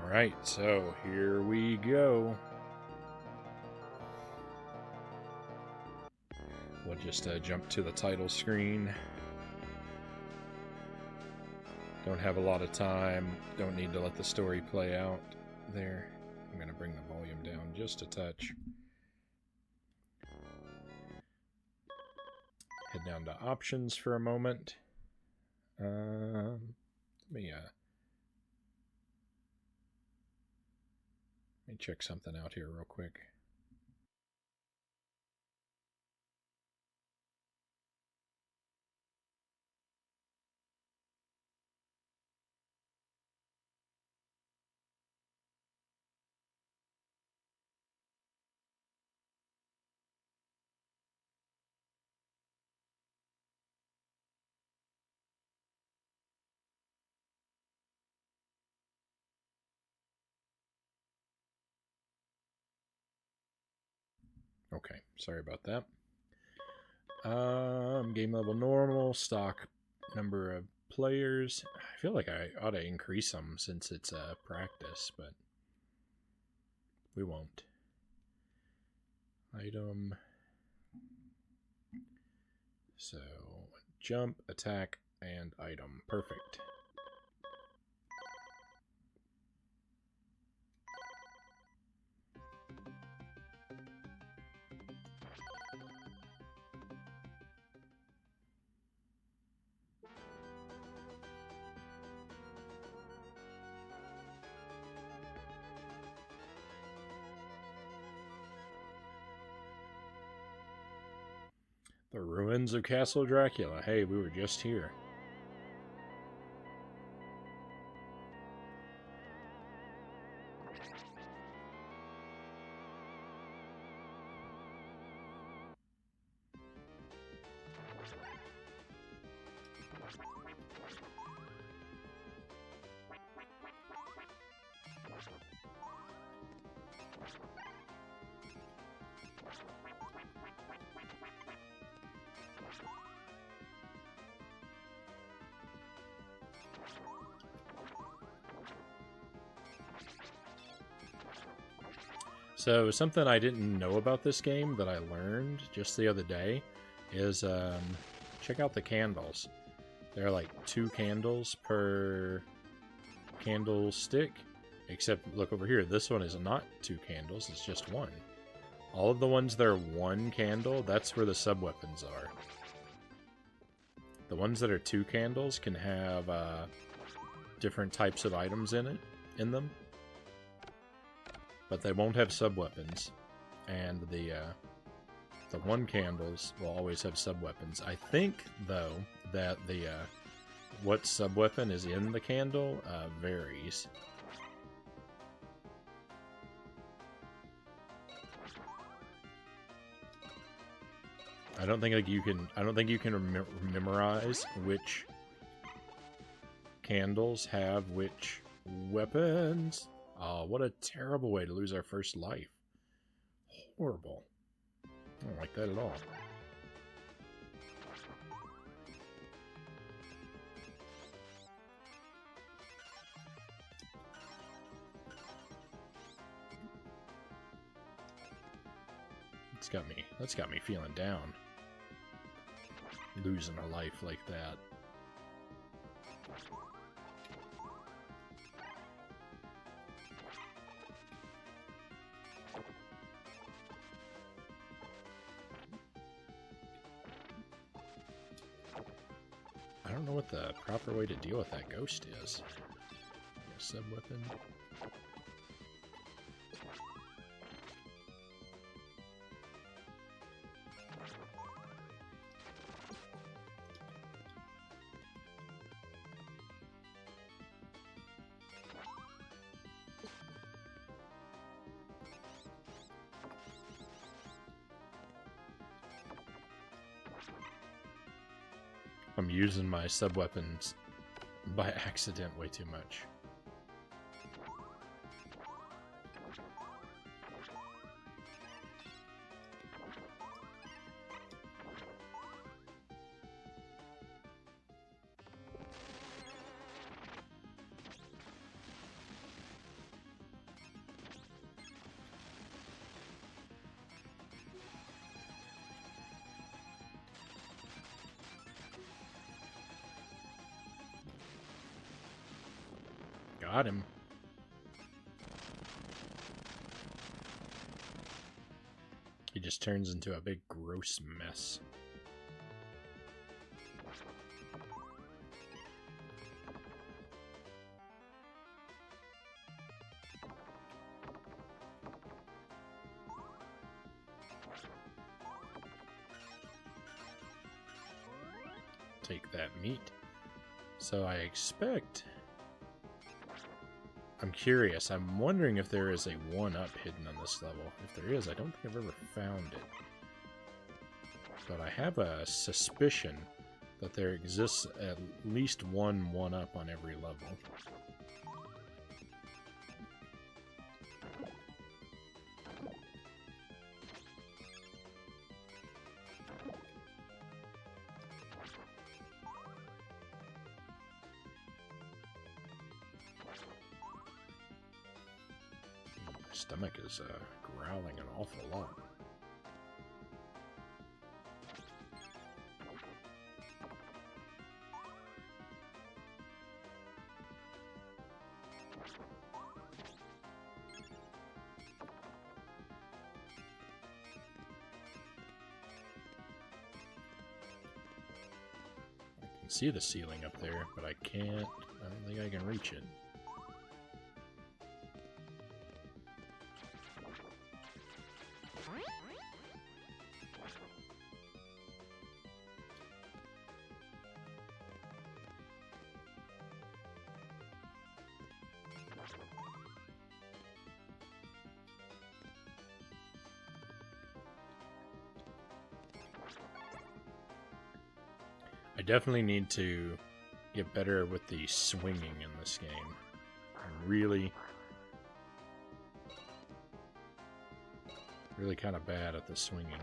Alright, so here we go. We'll just jump to the title screen. Don't have a lot of time. Don't need to let the story play out there. I'm going to bring the volume down just a touch. Head down to options for a moment. Let me check something out here real quick. Okay, sorry about that. Game level normal, stock number of players. I feel like I ought to increase them since it's practice, but we won't. Item. So, jump, attack, and item. Perfect. The ruins of Castle Dracula. Hey, we were just here. So something I didn't know about this game that I learned just the other day is check out the candles. There are like 2 candles per candlestick, except look over here. This one is not 2 candles, it's just 1. All of the ones that are 1 candle, that's where the sub-weapons are. The ones that are 2 candles can have different types of items in them. But they won't have sub-weapons, and the 1 candles will always have sub-weapons. I think, though, that the what sub-weapon is in the candle varies. I don't think you can memorize which candles have which weapons. Oh, what a terrible way to lose our first life. Horrible. I don't like that at all. That's got me feeling down. Losing a life like that. I don't know what the proper way to deal with that ghost is. Sub-weapon. I'm using my sub-weapons by accident way too much. Got him. He just turns into a big gross mess. Take that meat. So I expect... I'm curious. I'm wondering if there is a 1-up hidden on this level. If there is, I don't think I've ever found it. But I have a suspicion that there exists at least one 1-up on every level. Stomach is growling an awful lot. I can see the ceiling up there, but I can't. I don't think I can reach it. I definitely need to get better with the swinging in this game. I'm really kind of bad at the swinging.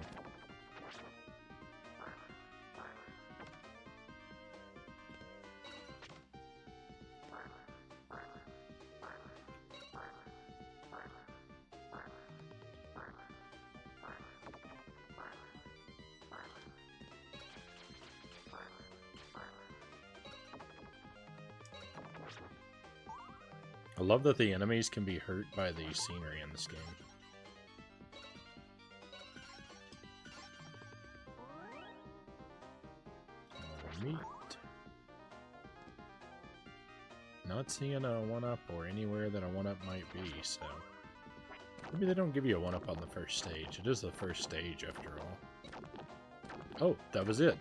I love that the enemies can be hurt by the scenery in this game. Meat. Not seeing a 1-up or anywhere that a 1-up might be, so... Maybe they don't give you a 1-up on the first stage. It is the first stage, after all. Oh, that was it.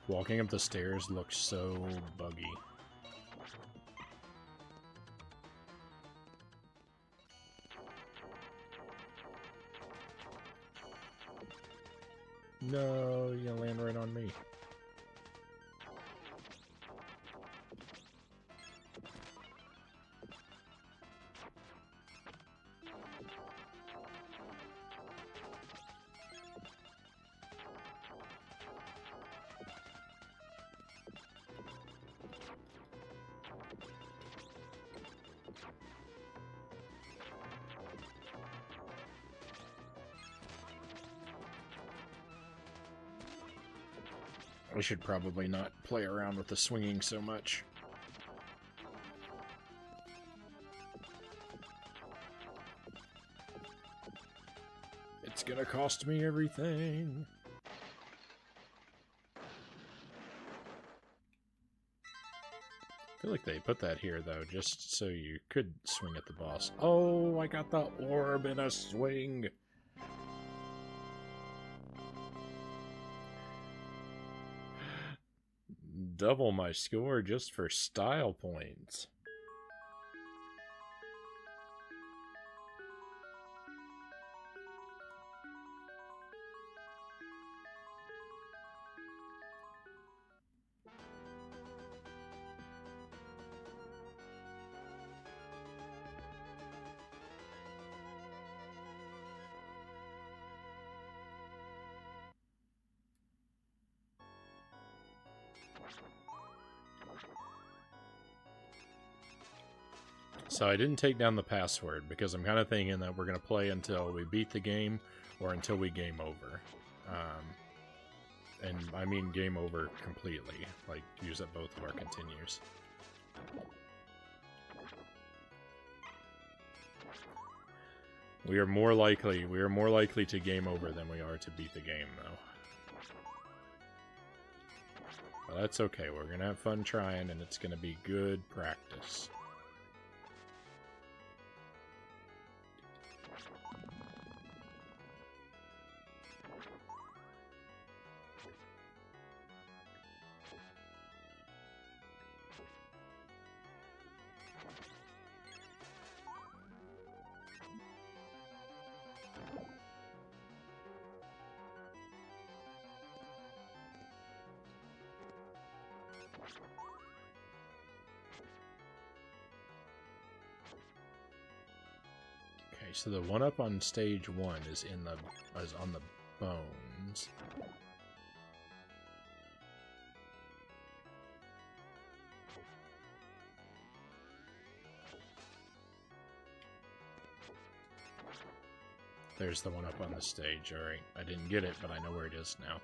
Walking up the stairs looks so buggy. No, you're gonna land right on me. We should probably not play around with the swinging so much. It's gonna cost me everything. I feel like they put that here, though, just so you could swing at the boss. Oh, I got the orb in a swing! Double my score just for style points. So I didn't take down the password because I'm kind of thinking that we're going to play until we beat the game or until we game over. And I mean game over completely, like use up both of our continues. We are more likely to game over than we are to beat the game, though. But that's okay, we're gonna have fun trying, and it's gonna be good practice. Okay, so the one up on stage 1 is on the bones. There's the one up on the stage. Alright, I didn't get it, but I know where it is now.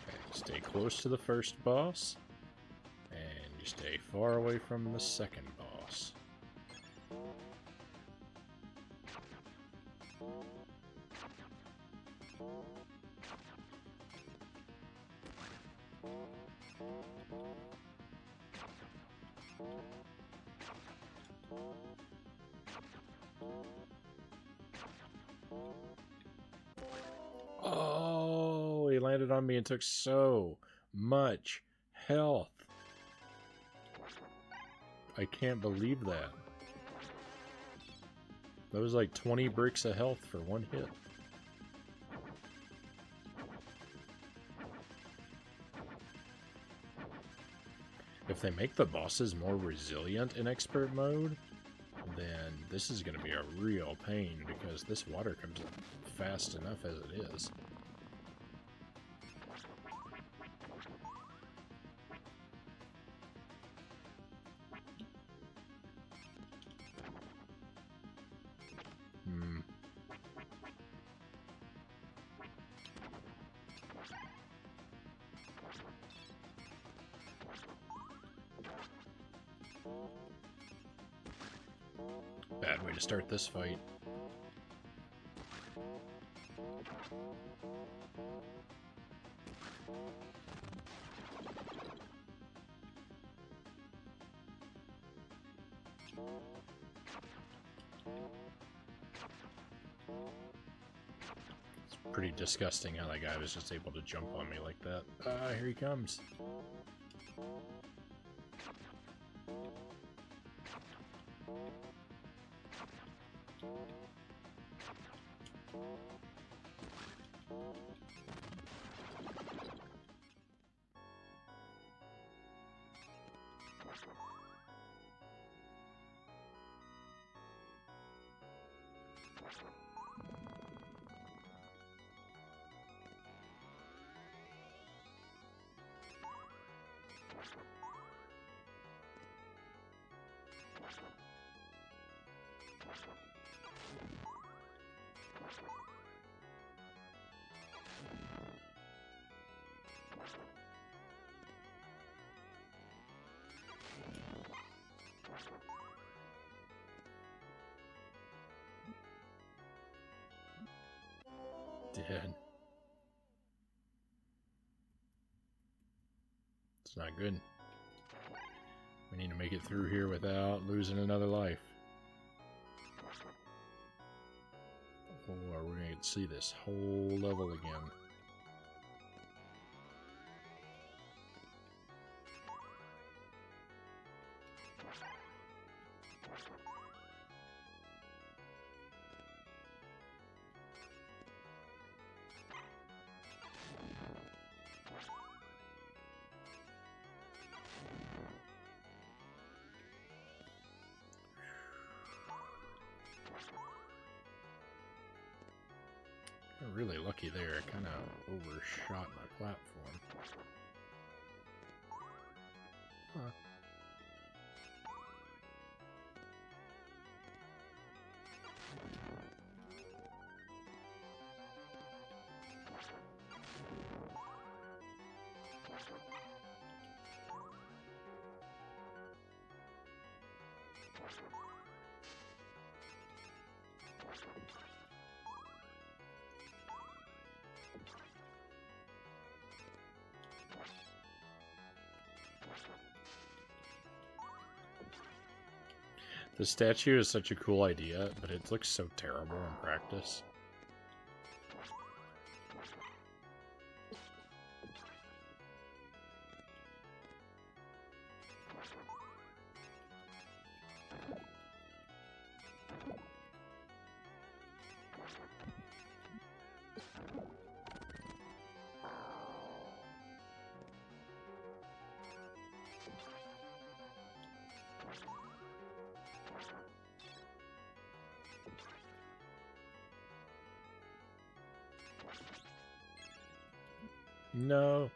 Okay, stay close to the first boss, and you stay far away from the second boss. Oh, he landed on me and took so much health. I can't believe that. That was like 20 bricks of health for one hit. If they make the bosses more resilient in expert mode, then this is going to be a real pain because this water comes up fast enough as it is. Bad way to start this fight. It's pretty disgusting how that guy was just able to jump on me like that. Ah, here he comes. dead. It's not good. We need to make it through here without losing another life. Or we're going to see this whole level again. I'm really lucky there. I kind of overshot my platform. Huh. The statue is such a cool idea, but it looks so terrible in practice. No.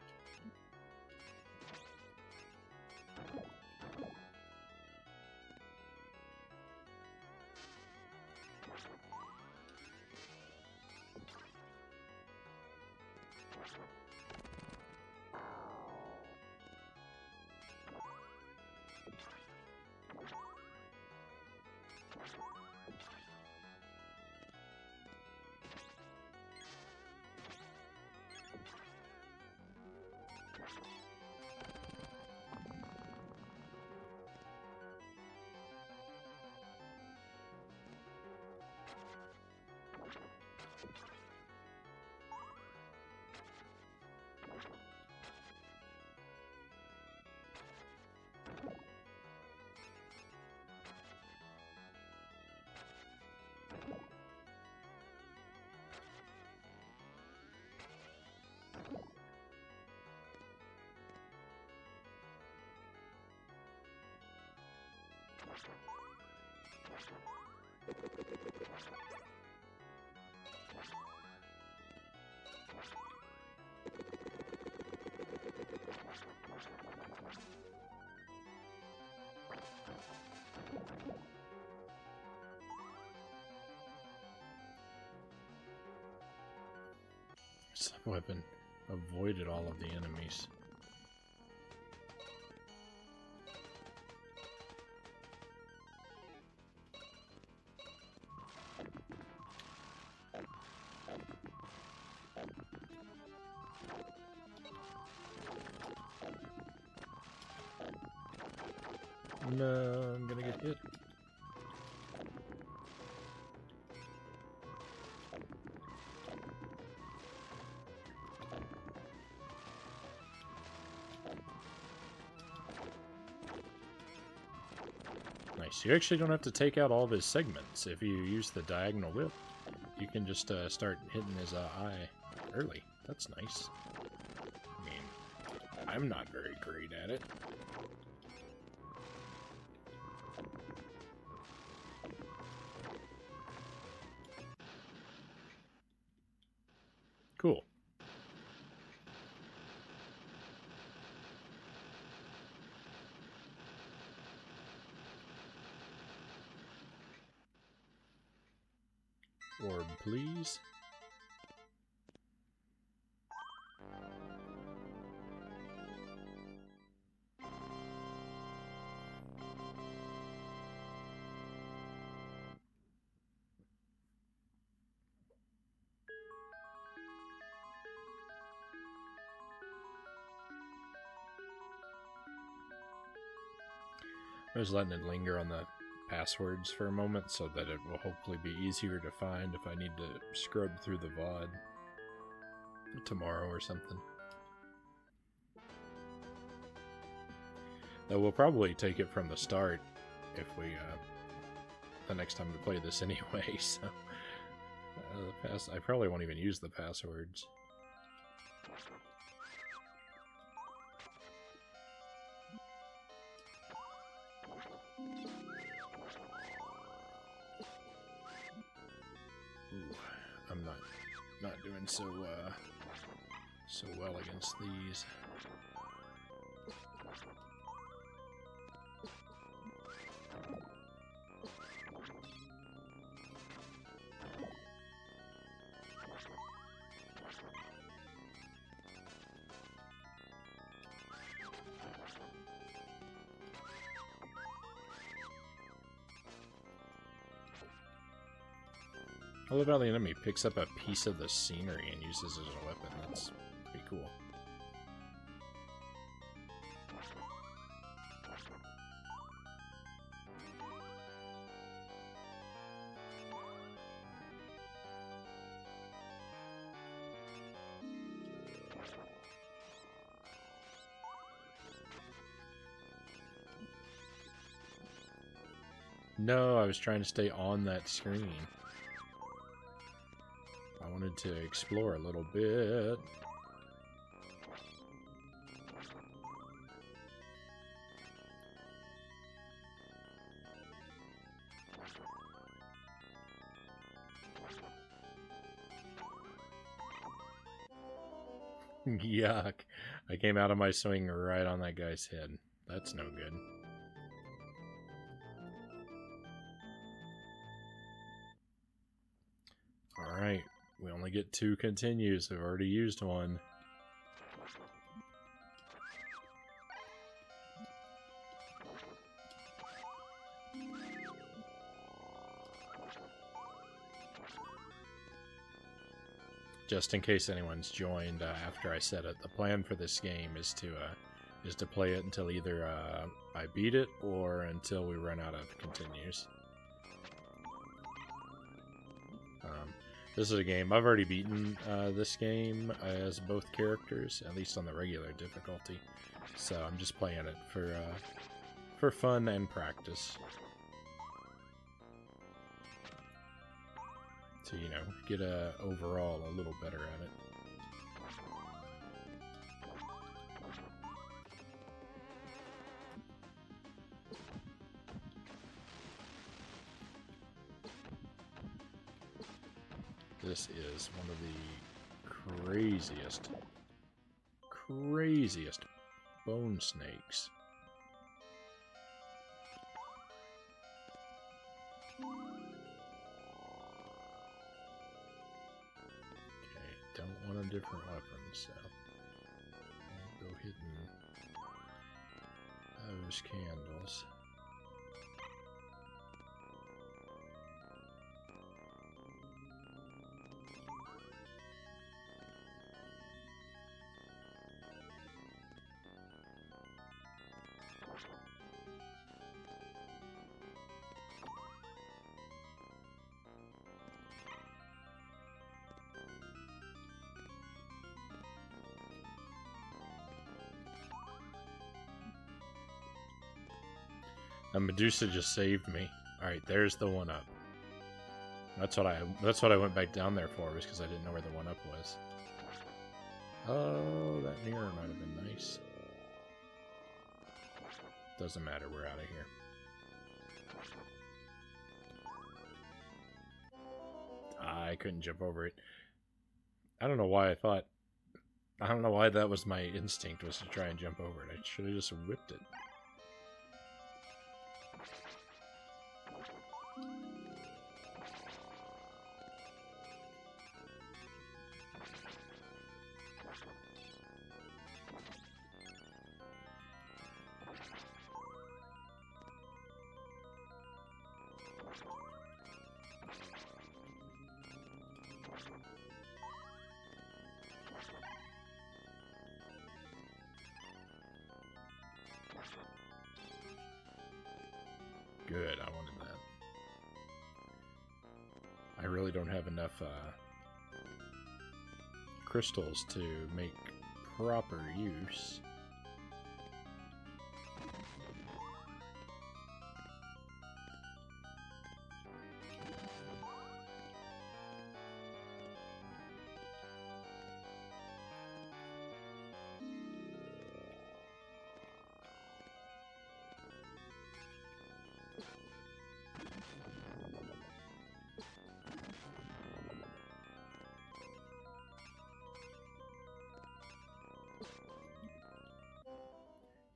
Sub-weapon avoided all of the enemies. No, I'm gonna get hit. Nice. You actually don't have to take out all of his segments. If you use the diagonal whip, you can just start hitting his eye early. That's nice. I mean, I'm not very great at it. Cool. Orb, please. I was letting it linger on the passwords for a moment so that it will hopefully be easier to find if I need to scrub through the VOD tomorrow or something. Though we'll probably take it from the start if we, the next time we play this anyway, so... I probably won't even use the passwords. Ooh, I'm not doing so well against these. I love how the enemy picks up a piece of the scenery and uses it as a weapon. That's pretty cool. No, I was trying to stay on that screen. I wanted to explore a little bit. Yuck. I came out of my swing right on that guy's head. That's no good. Alright. We only get 2 continues. I've already used one. Just in case anyone's joined after I said it, the plan for this game is to play it until either I beat it or until we run out of continues. This is a game I've already beaten. This game as both characters, at least on the regular difficulty. So I'm just playing it for fun and practice. To, you know, get overall a little better at it. This is one of the craziest bone snakes. Okay, don't want a different weapon, so I'll go hitting those candles. Medusa just saved me. Alright, there's the 1-up. That's what I went back down there for, was because I didn't know where the 1-up was. Oh, that mirror might have been nice. Doesn't matter, we're out of here. I couldn't jump over it. I don't know why that was my instinct, was to try and jump over it. I should have just whipped it. I really don't have enough crystals to make proper use.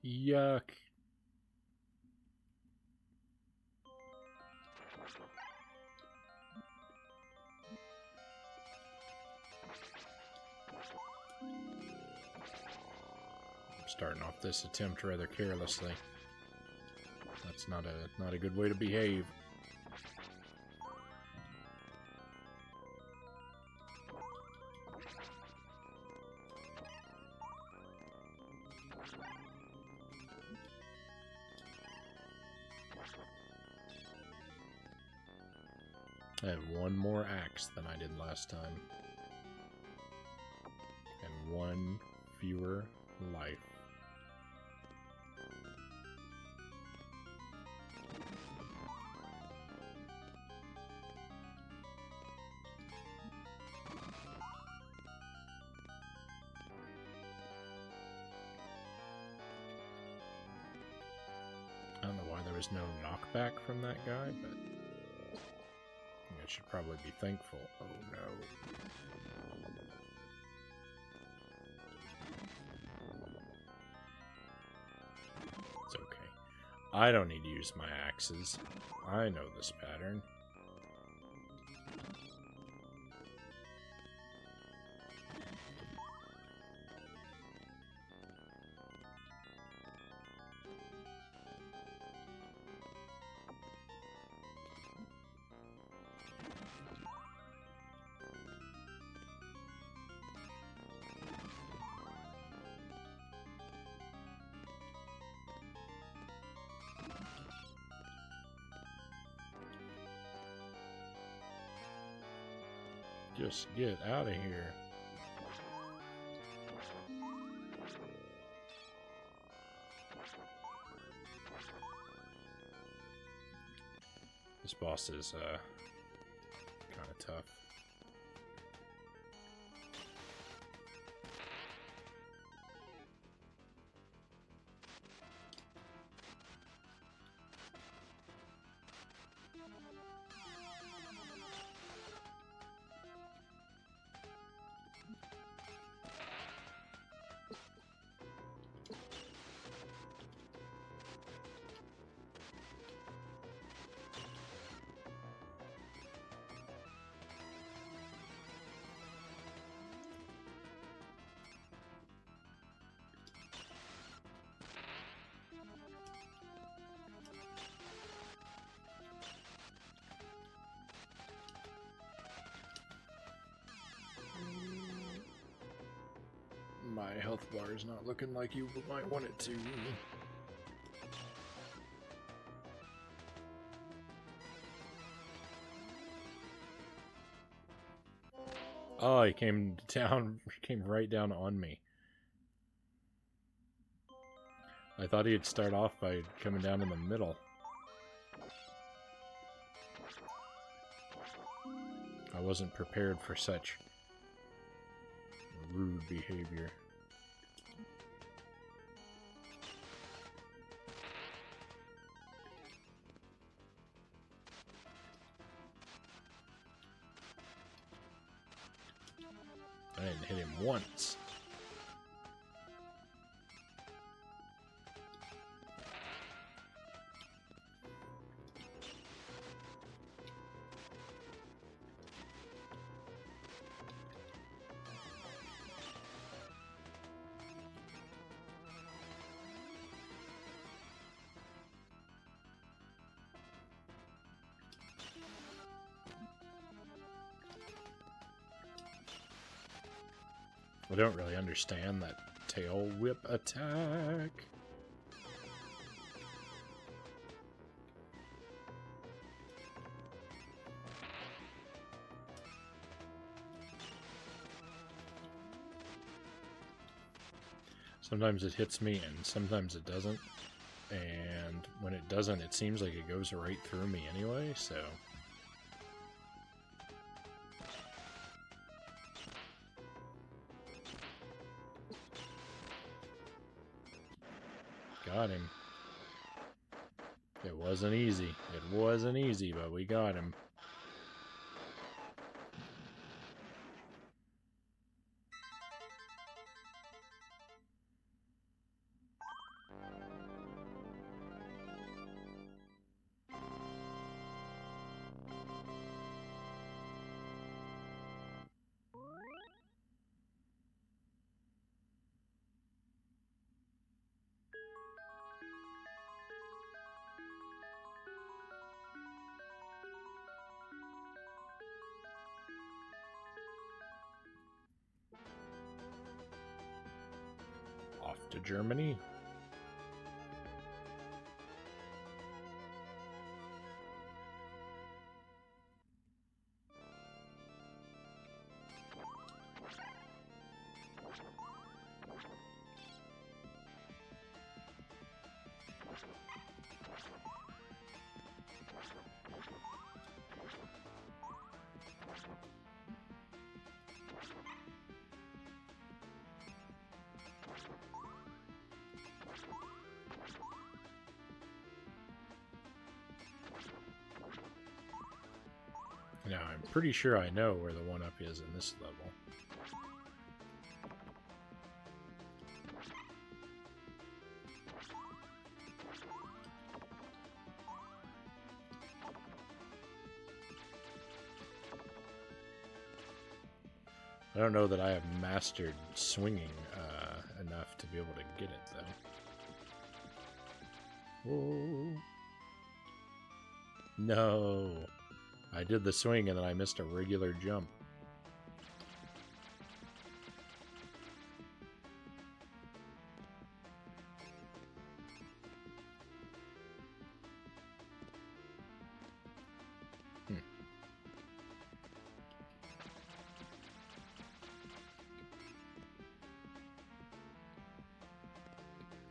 Yuck. I'm starting off this attempt rather carelessly. That's not a good way to behave. I have one more axe than I did last time. And one fewer life. I don't know why there was no knockback from that guy, but I should probably be thankful. Oh no. It's okay. I don't need to use my axes. I know this pattern. Just get out of here. This boss is kind of tough. My health bar is not looking like you might want it to. Oh, he came down, came right down on me. I thought he'd start off by coming down in the middle. I wasn't prepared for such rude behavior. I didn't hit him once. I don't really understand that tail whip attack. Sometimes it hits me and sometimes it doesn't. And when it doesn't, it seems like it goes right through me anyway, so... Got him. It wasn't easy. It wasn't easy, but we got him. Off to Germany. Now, I'm pretty sure I know where the 1-up is in this level. I don't know that I have mastered swinging enough to be able to get it, though. Whoa. No. I did the swing and then I missed a regular jump.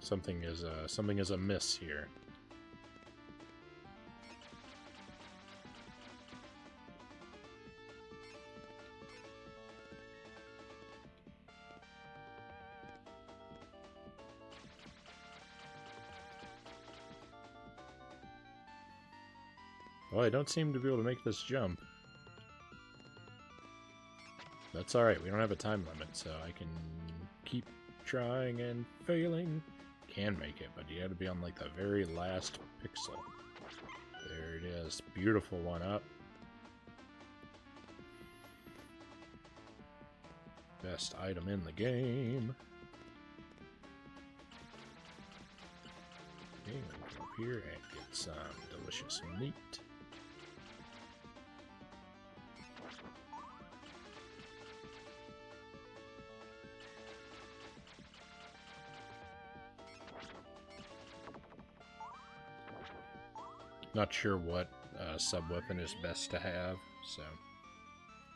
Something is amiss here. Well, I don't seem to be able to make this jump. That's alright, we don't have a time limit, so I can keep trying and failing. Can make it, but you have to be on like the very last pixel. There it is. Beautiful 1-up. Best item in the game. Okay, we can go up here and get some delicious meat. Not sure what sub-weapon is best to have, so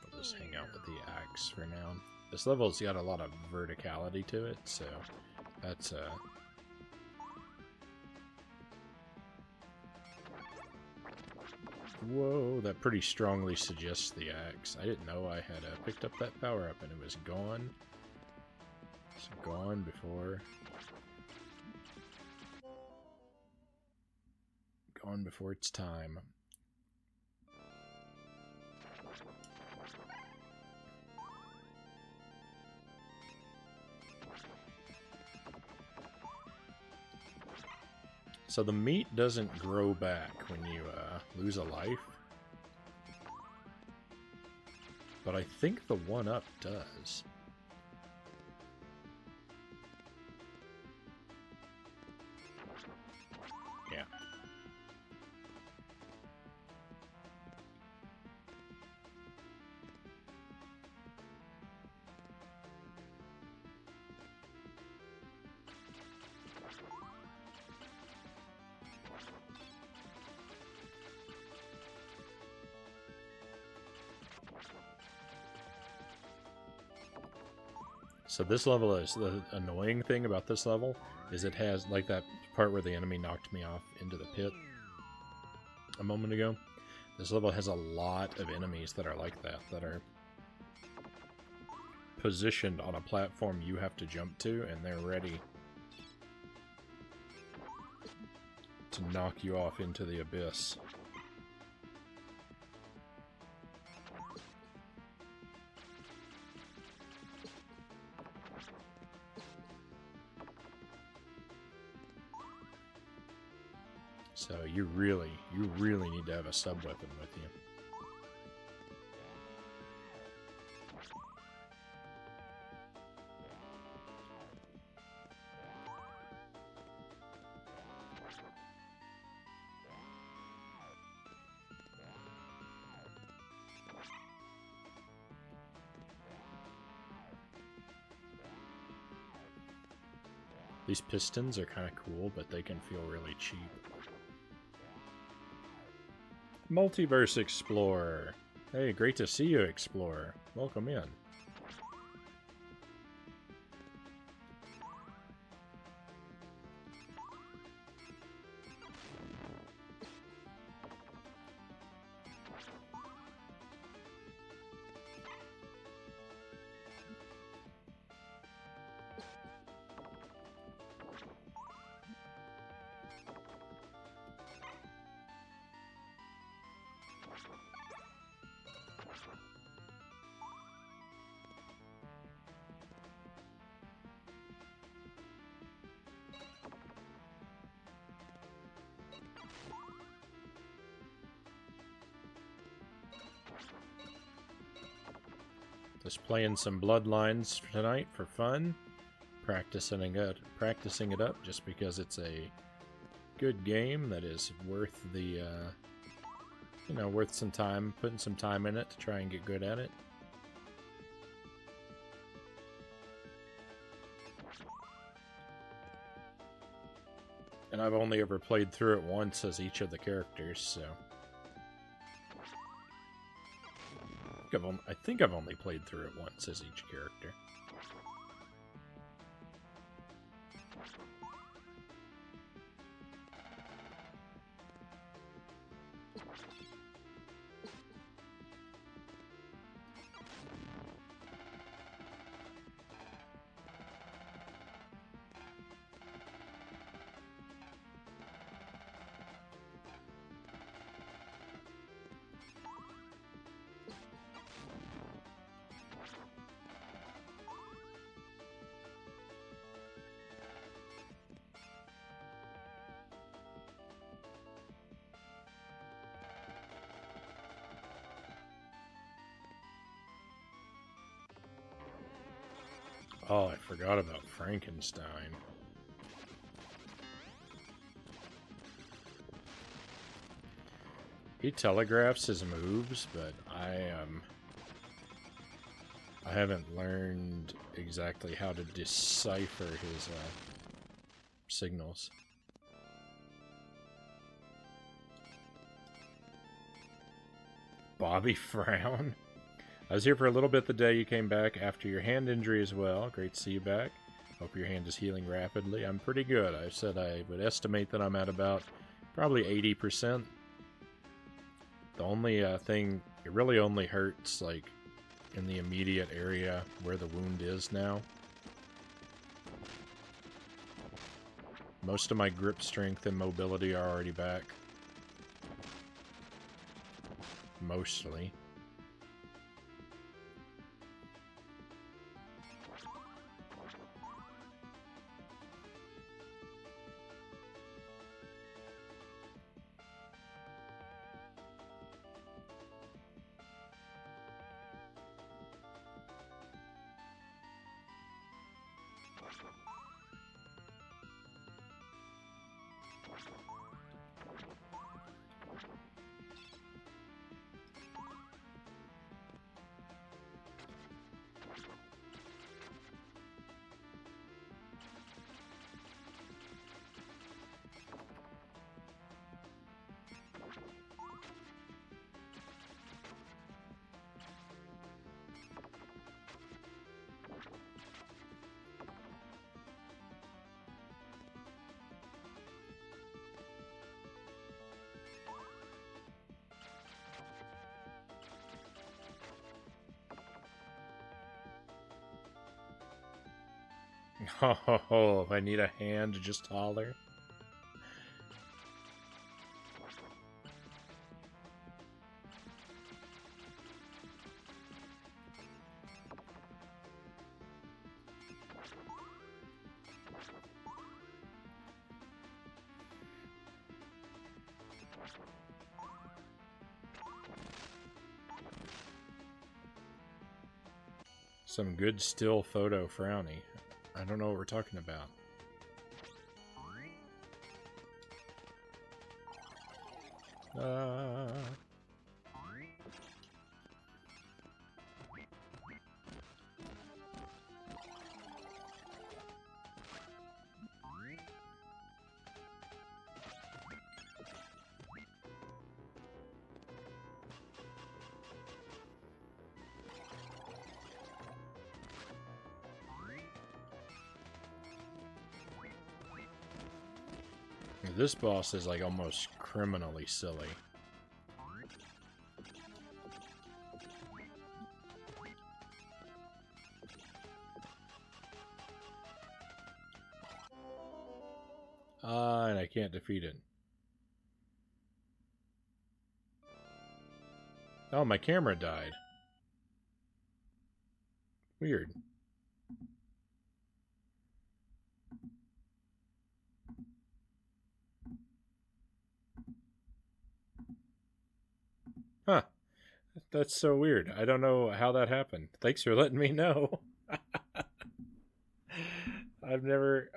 I'll just hang out with the axe for now. This level's got a lot of verticality to it, so that's Whoa, that pretty strongly suggests the axe. I didn't know I had picked up that power-up and it was gone. It's gone before... Gone before its time. So the meat doesn't grow back when you lose a life. But I think the 1-up does. Yeah. So this level is, the annoying thing about this level is it has, like that part where the enemy knocked me off into the pit a moment ago. This level has a lot of enemies that are like that, that are positioned on a platform you have to jump to, and they're ready to knock you off into the abyss. So you really need to have a sub-weapon with you. These pistons are kind of cool, but they can feel really cheap. Multiverse Explorer. Hey, great to see you, Explorer. Welcome in. Just playing some Bloodlines tonight for fun, practicing it up just because it's a good game that is worth the, worth some time, putting some time in it to try and get good at it. And I've only ever played through it once as each of the characters, so... I think I've only played through it once as each character. Oh, I forgot about Frankenstein. He telegraphs his moves, but I haven't learned exactly how to decipher his signals. Bobby Frown? I was here for a little bit the day you came back after your hand injury as well. Great to see you back. Hope your hand is healing rapidly. I'm pretty good. I said I would estimate that I'm at about probably 80%. The only thing, it really only hurts like in the immediate area where the wound is now. Most of my grip strength and mobility are already back. Mostly. Oh, if I need a hand, just holler. Some good still photo Frownie. I don't know what we're talking about. This boss is like almost criminally silly. And I can't defeat it. Oh, my camera died. Weird. Huh. That's so weird. I don't know how that happened. Thanks for letting me know. I've never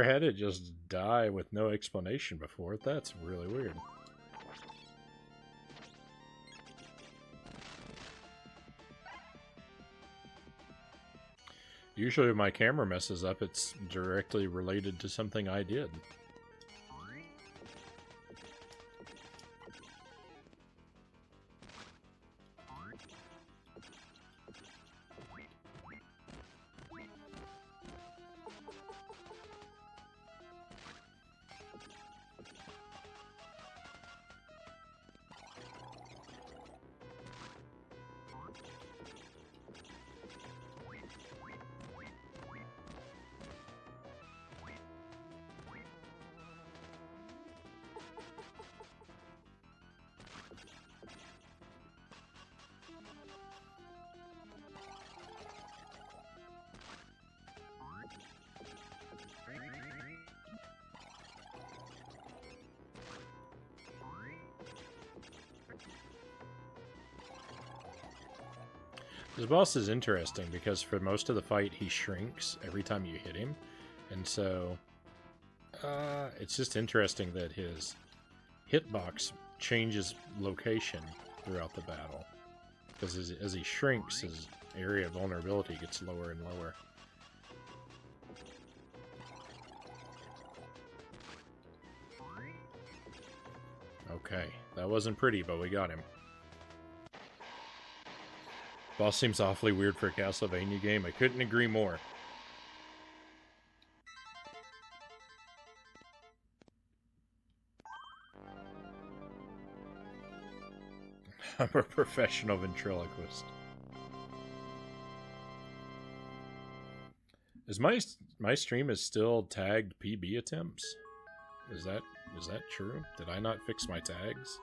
had it just die with no explanation before. That's really weird. Usually when my camera messes up, it's directly related to something I did. This boss is interesting because for most of the fight he shrinks every time you hit him, and so it's just interesting that his hitbox changes location throughout the battle, because as he shrinks, his area of vulnerability gets lower and lower. Okay, that wasn't pretty, but we got him. Boss seems awfully weird for a Castlevania game. I couldn't agree more. I'm a professional ventriloquist. Is my stream is still tagged PB attempts? Is that true? Did I not fix my tags?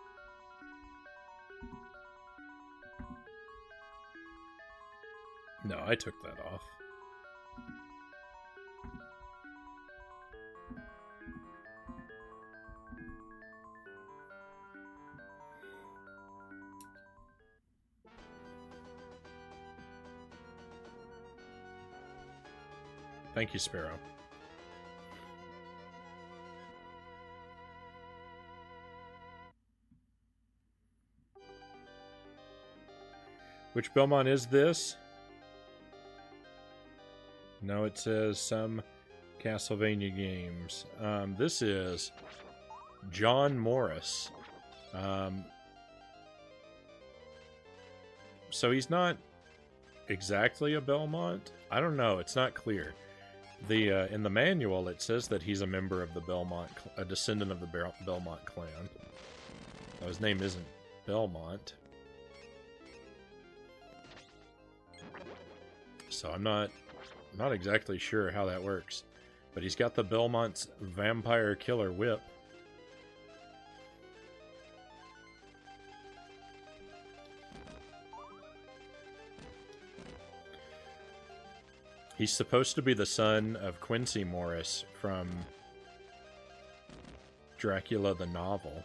No, I took that off. Thank you, Sparrow. Which Belmont is this? No, it says some Castlevania games. This is John Morris. So he's not exactly a Belmont? I don't know. It's not clear. In the manual, it says that he's a member of the Belmont, a descendant of the Belmont clan. Now, his name isn't Belmont. So I'm not Not exactly sure how that works. But he's got the Belmont's Vampire Killer Whip. He's supposed to be the son of Quincy Morris from Dracula the novel.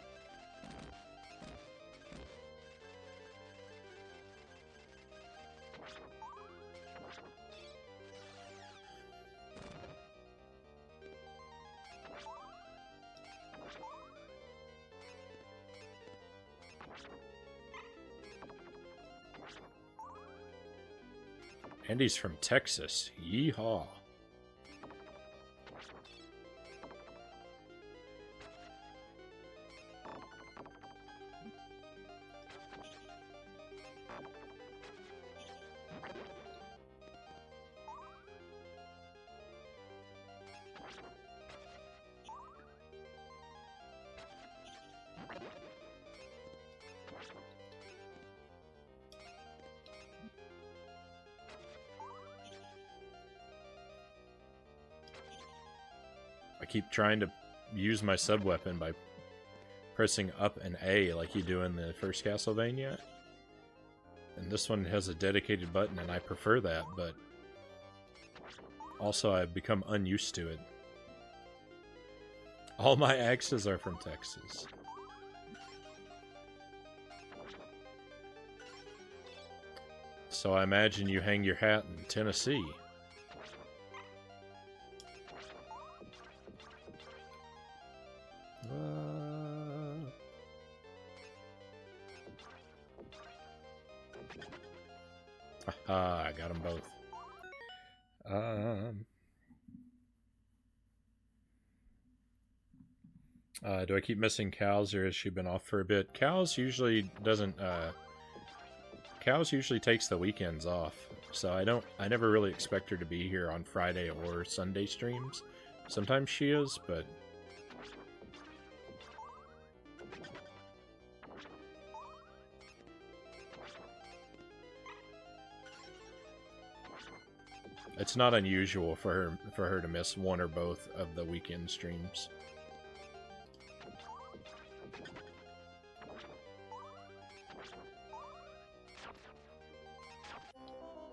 And he's from Texas. Yeehaw. I keep trying to use my sub-weapon by pressing up and A like you do in the first Castlevania. And this one has a dedicated button, and I prefer that, but also I've become unused to it. All my axes are from Texas. So I imagine you hang your hat in Tennessee. I got them both. Do I keep missing Cows, or has she been off for a bit? Cows usually doesn't. Cows usually takes the weekends off, so I never really expect her to be here on Friday or Sunday streams. Sometimes she is, but it's not unusual for her to miss one or both of the weekend streams.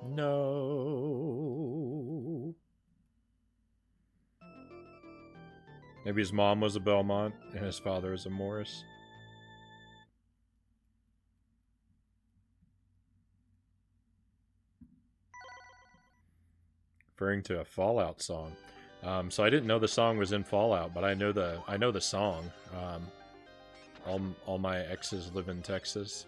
No. Maybe his mom was a Belmont and his father was a Morris. Referring to a Fallout song. So I didn't know the song was in Fallout, but I know the song. All my exes live in Texas.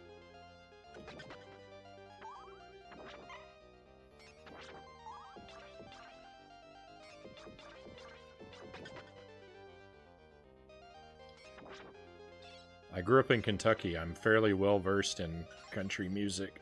I grew up in Kentucky. I'm fairly well versed in country music.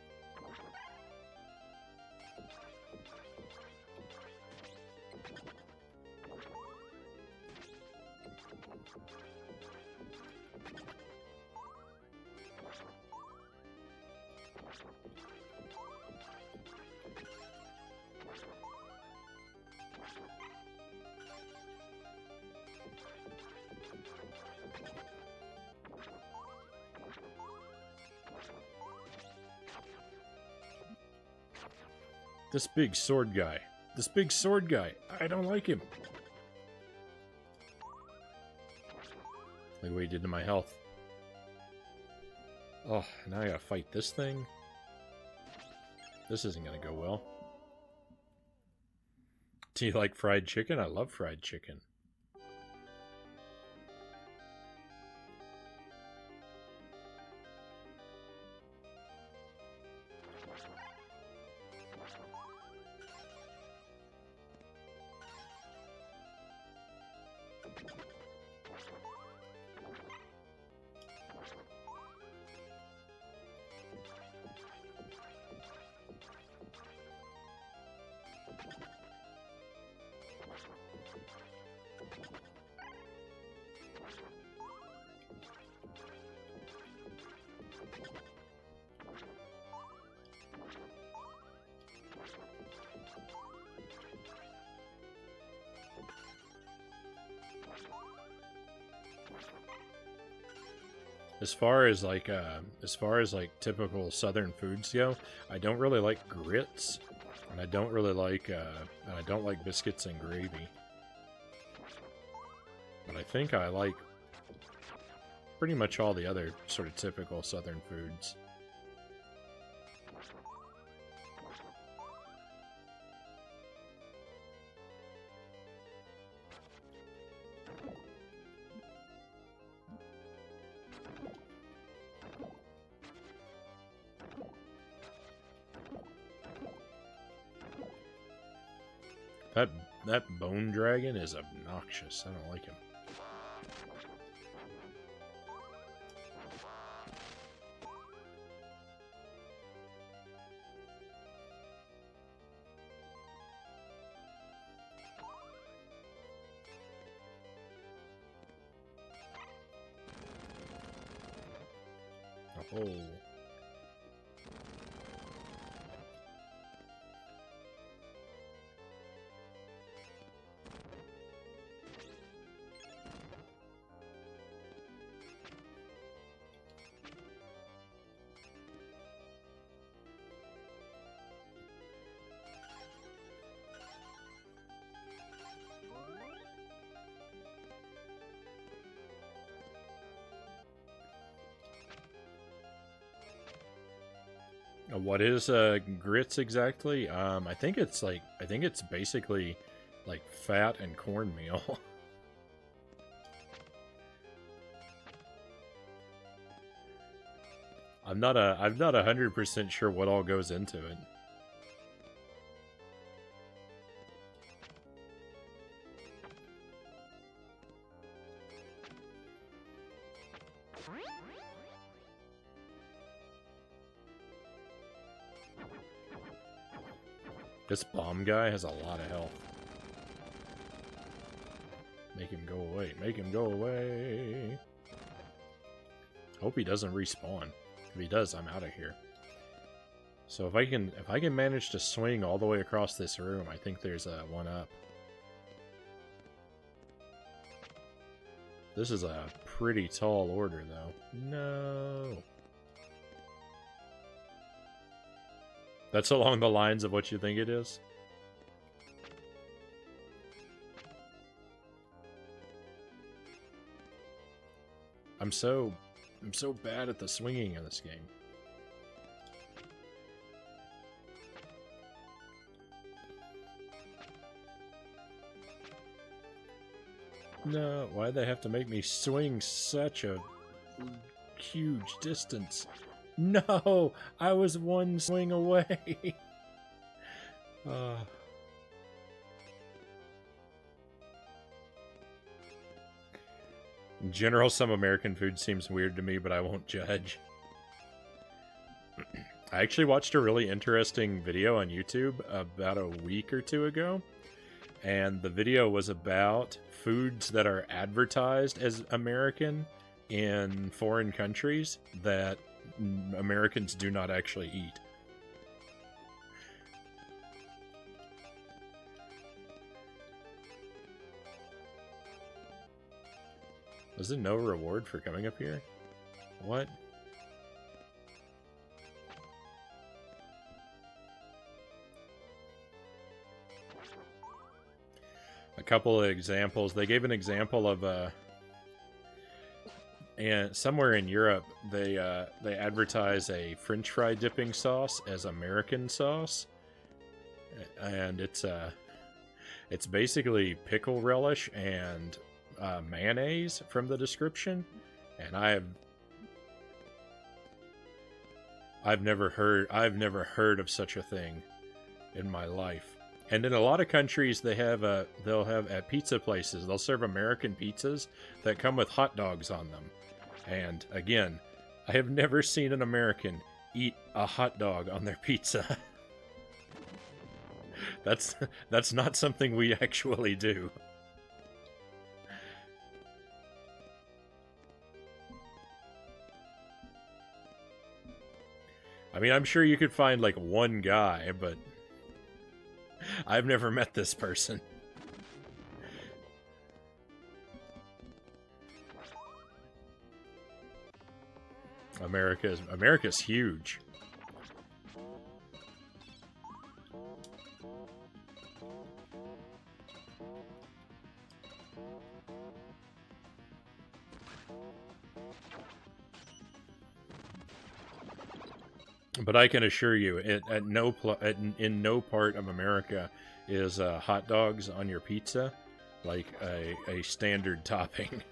This big sword guy. This big sword guy. I don't like him. Look what he did to my health. Oh, now I gotta fight this thing. This isn't gonna go well. Do you like fried chicken? I love fried chicken. as far as like typical Southern foods go, I don't really like grits, and I don't really like and I don't like biscuits and gravy. But I think I like pretty much all the other sort of typical Southern foods. That bone dragon is obnoxious. I don't like him. Oh. What is grits exactly? I think it's basically like fat and cornmeal. I'm not 100% sure what all goes into it. This bomb guy has a lot of health. Make him go away. Make him go away. Hope he doesn't respawn. If he does, I'm out of here. So if I can manage to swing all the way across this room, I think there's a one up. This is a pretty tall order, though. No. That's along the lines of what you think it is? I'm so bad at the swinging in this game. No, why'd they have to make me swing such a huge distance? No, I was one swing away. In general, some American food seems weird to me, but I won't judge. I actually watched a really interesting video on YouTube about a week or two ago, and the video was about foods that are advertised as American in foreign countries that Americans do not actually eat. Was there no reward for coming up here? What? A couple of examples. They gave an example of and somewhere in Europe, they advertise a French fry dipping sauce as American sauce, and it's basically pickle relish and mayonnaise from the description, and I've never heard of such a thing in my life. And in a lot of countries, they'll have at pizza places, they'll serve American pizzas that come with hot dogs on them. And again, I have never seen an American eat a hot dog on their pizza. That's not something we actually do. I mean, I'm sure you could find like one guy, but I've never met this person. America's huge. But I can assure you, in no part of America is hot dogs on your pizza like a standard topping.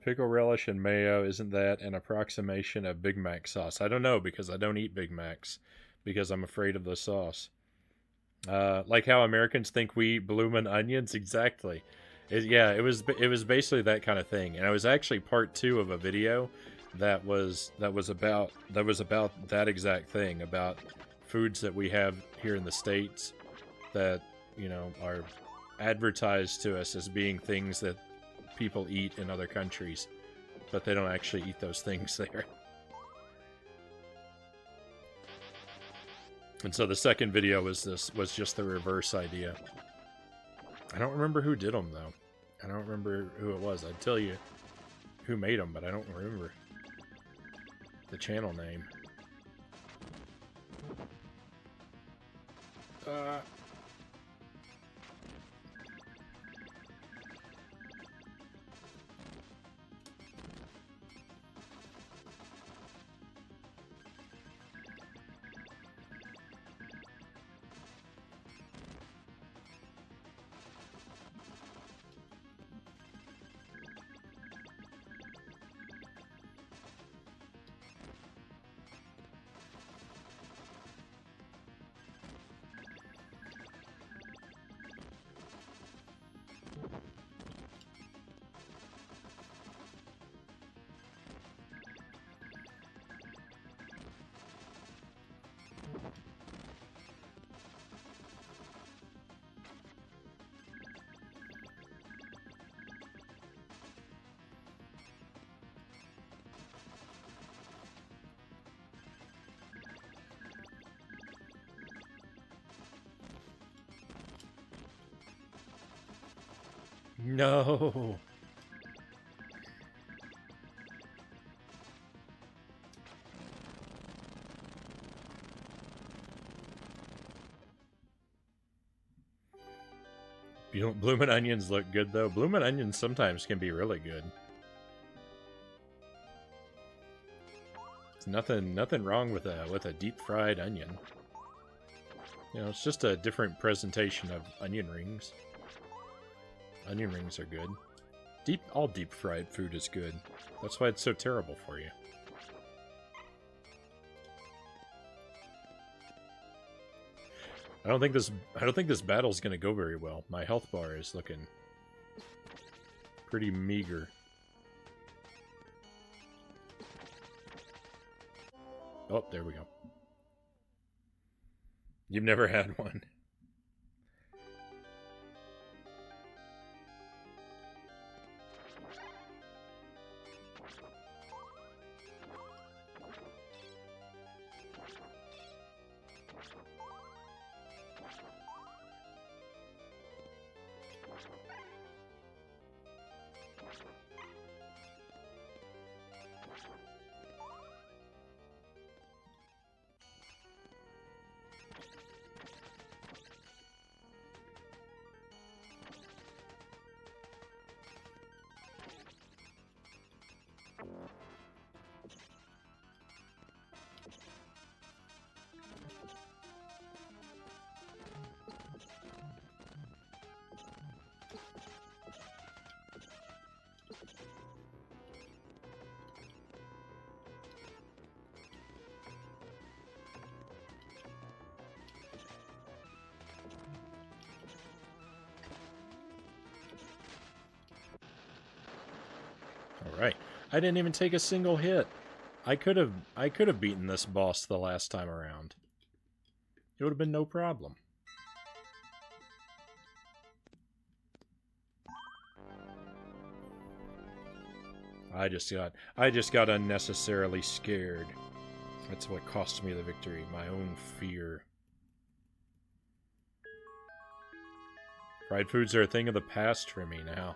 Pickle relish and mayo, isn't that an approximation of Big Mac sauce? I don't know because I don't eat Big Macs because I'm afraid of the sauce. Like how Americans think we eat bloomin' onions, exactly. Yeah, it was basically that kind of thing, and it was actually part two of a video that was about that exact thing, about foods that we have here in the States that are advertised to us as being things that people eat in other countries, but they don't actually eat those things there. And so the second video was just the reverse idea. I don't remember who did them though. I don't remember who it was. I'd tell you who made them, but I don't remember the channel name. No. Bloomin' onions look good though. Bloomin' onions sometimes can be really good. There's nothing wrong with a deep fried onion. It's just a different presentation of onion rings. Onion rings are good. All deep fried food is good. That's why it's so terrible for you. I don't think this battle's gonna go very well. My health bar is looking pretty meager. Oh, there we go. You've never had one. Alright. I didn't even take a single hit. I could have beaten this boss the last time around. It would have been no problem. I just got unnecessarily scared. That's what cost me the victory, my own fear. Fried foods are a thing of the past for me now.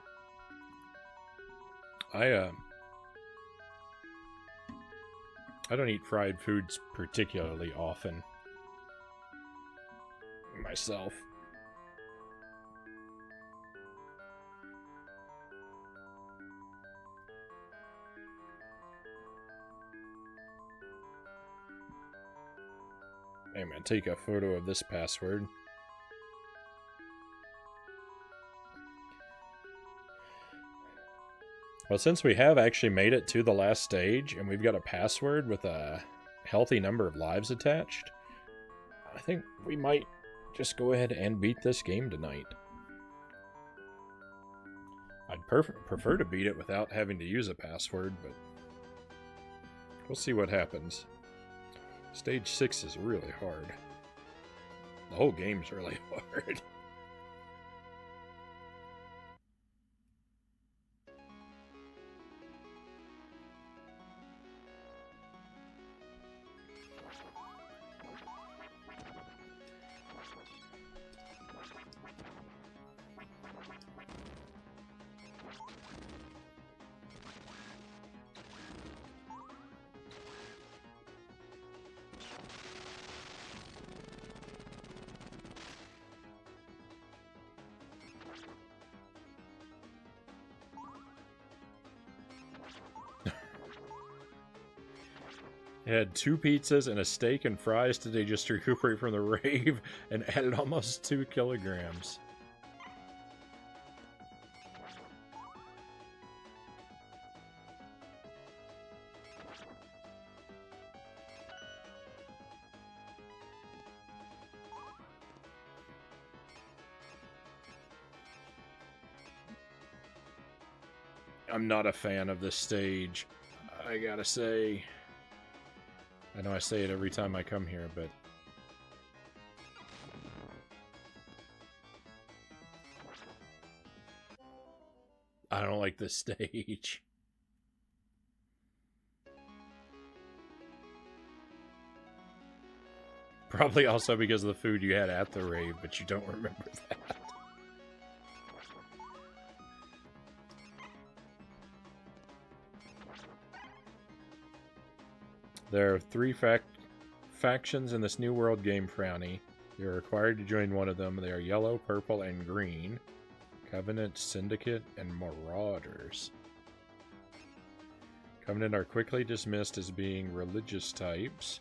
I don't eat fried foods particularly often myself. I'm gonna take a photo of this password. Well, since we have actually made it to the last stage, and we've got a password with a healthy number of lives attached, I think we might just go ahead and beat this game tonight. I'd prefer to beat it without having to use a password, but we'll see what happens. Stage 6 is really hard. The whole game's really hard. It had 2 pizzas and a steak and fries today just to recuperate from the rave, and added almost 2 kilograms. I'm not a fan of this stage, I gotta say. I know I say it every time I come here, but I don't like this stage. Probably also because of the food you had at the rave, but you don't remember that. There are 3 factions in this New World game, Frownie. You're required to join one of them. They are yellow, purple, and green. Covenant, Syndicate, and Marauders. Covenant are quickly dismissed as being religious types.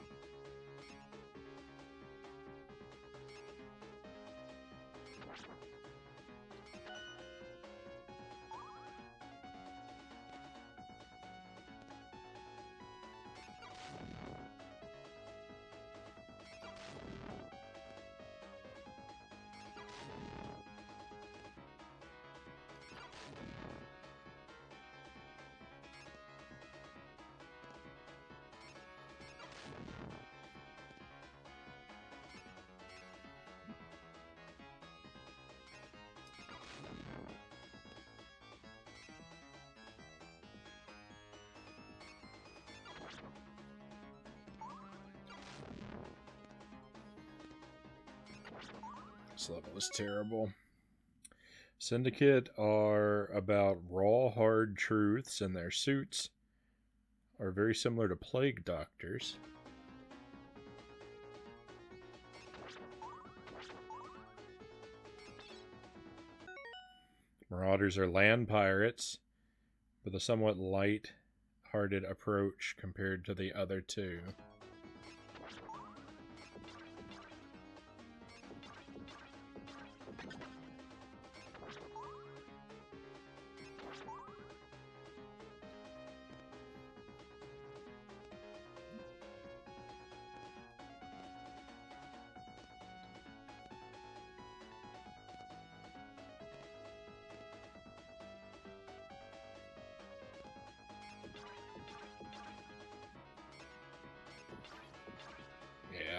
This level is terrible. Syndicate are about raw, hard truths, and their suits are very similar to plague doctors. Marauders are land pirates with a somewhat light-hearted approach compared to the other 2.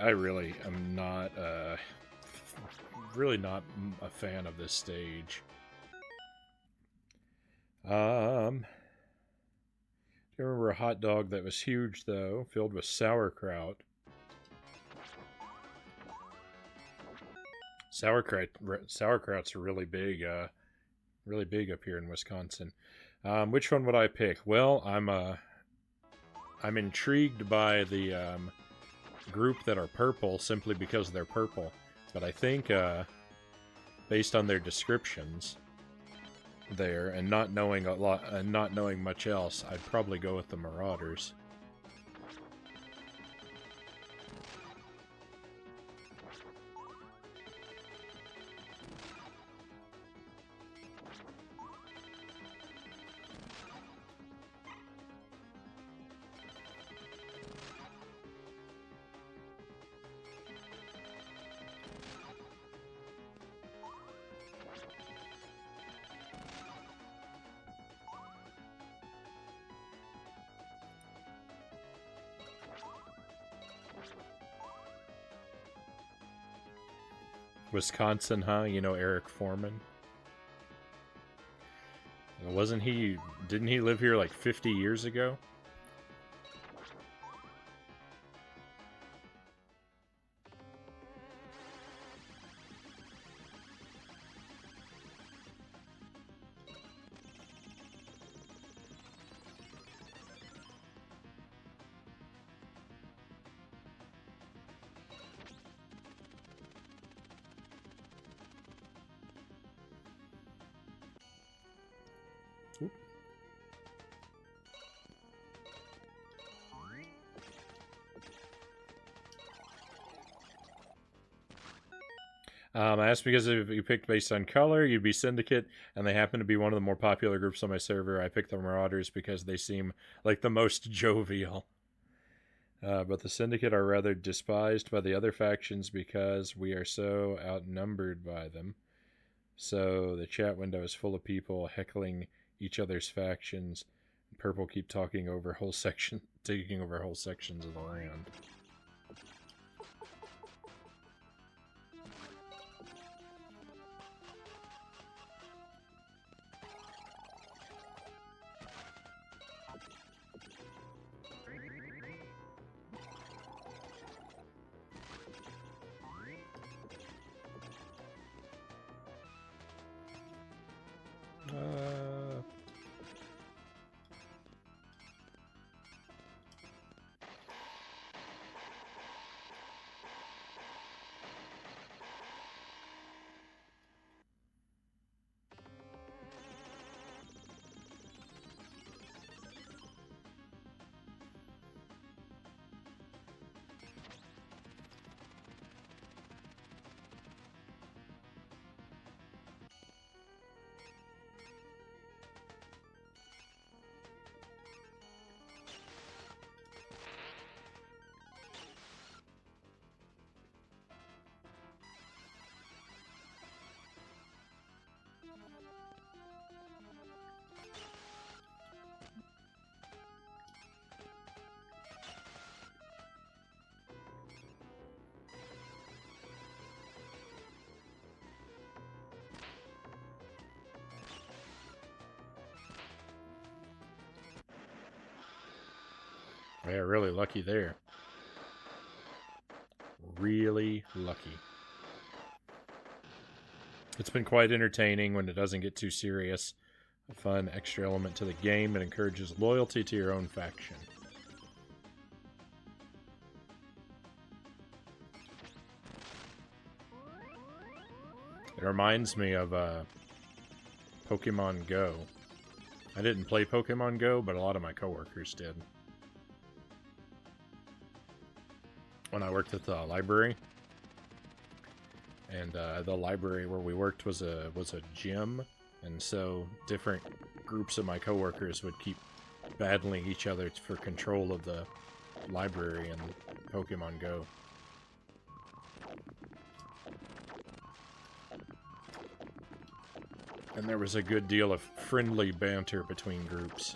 I really am not, really not a fan of this stage. I remember a hot dog that was huge, though, filled with sauerkraut. Sauerkraut's really big up here in Wisconsin. Which one would I pick? Well, I'm intrigued by the group that are purple simply because they're purple. But I think, based on their descriptions there and not knowing a lot and not knowing much else, I'd probably go with the Marauders. Wisconsin, huh? You know Eric Foreman? Didn't he live here like 50 years ago? I asked because if you picked based on color, you'd be Syndicate, and they happen to be one of the more popular groups on my server. I picked the Marauders because they seem like the most jovial. But the Syndicate are rather despised by the other factions because we are so outnumbered by them. So the chat window is full of people heckling each other's factions. Purple keep taking over whole sections of the land. Yeah, really lucky there. Really lucky. It's been quite entertaining when it doesn't get too serious. A fun extra element to the game that encourages loyalty to your own faction. It reminds me of Pokemon Go. I didn't play Pokemon Go, but a lot of my coworkers did. When I worked at the library, and the library where we worked was a gym, and so different groups of my coworkers would keep battling each other for control of the library in Pokemon Go. And there was a good deal of friendly banter between groups.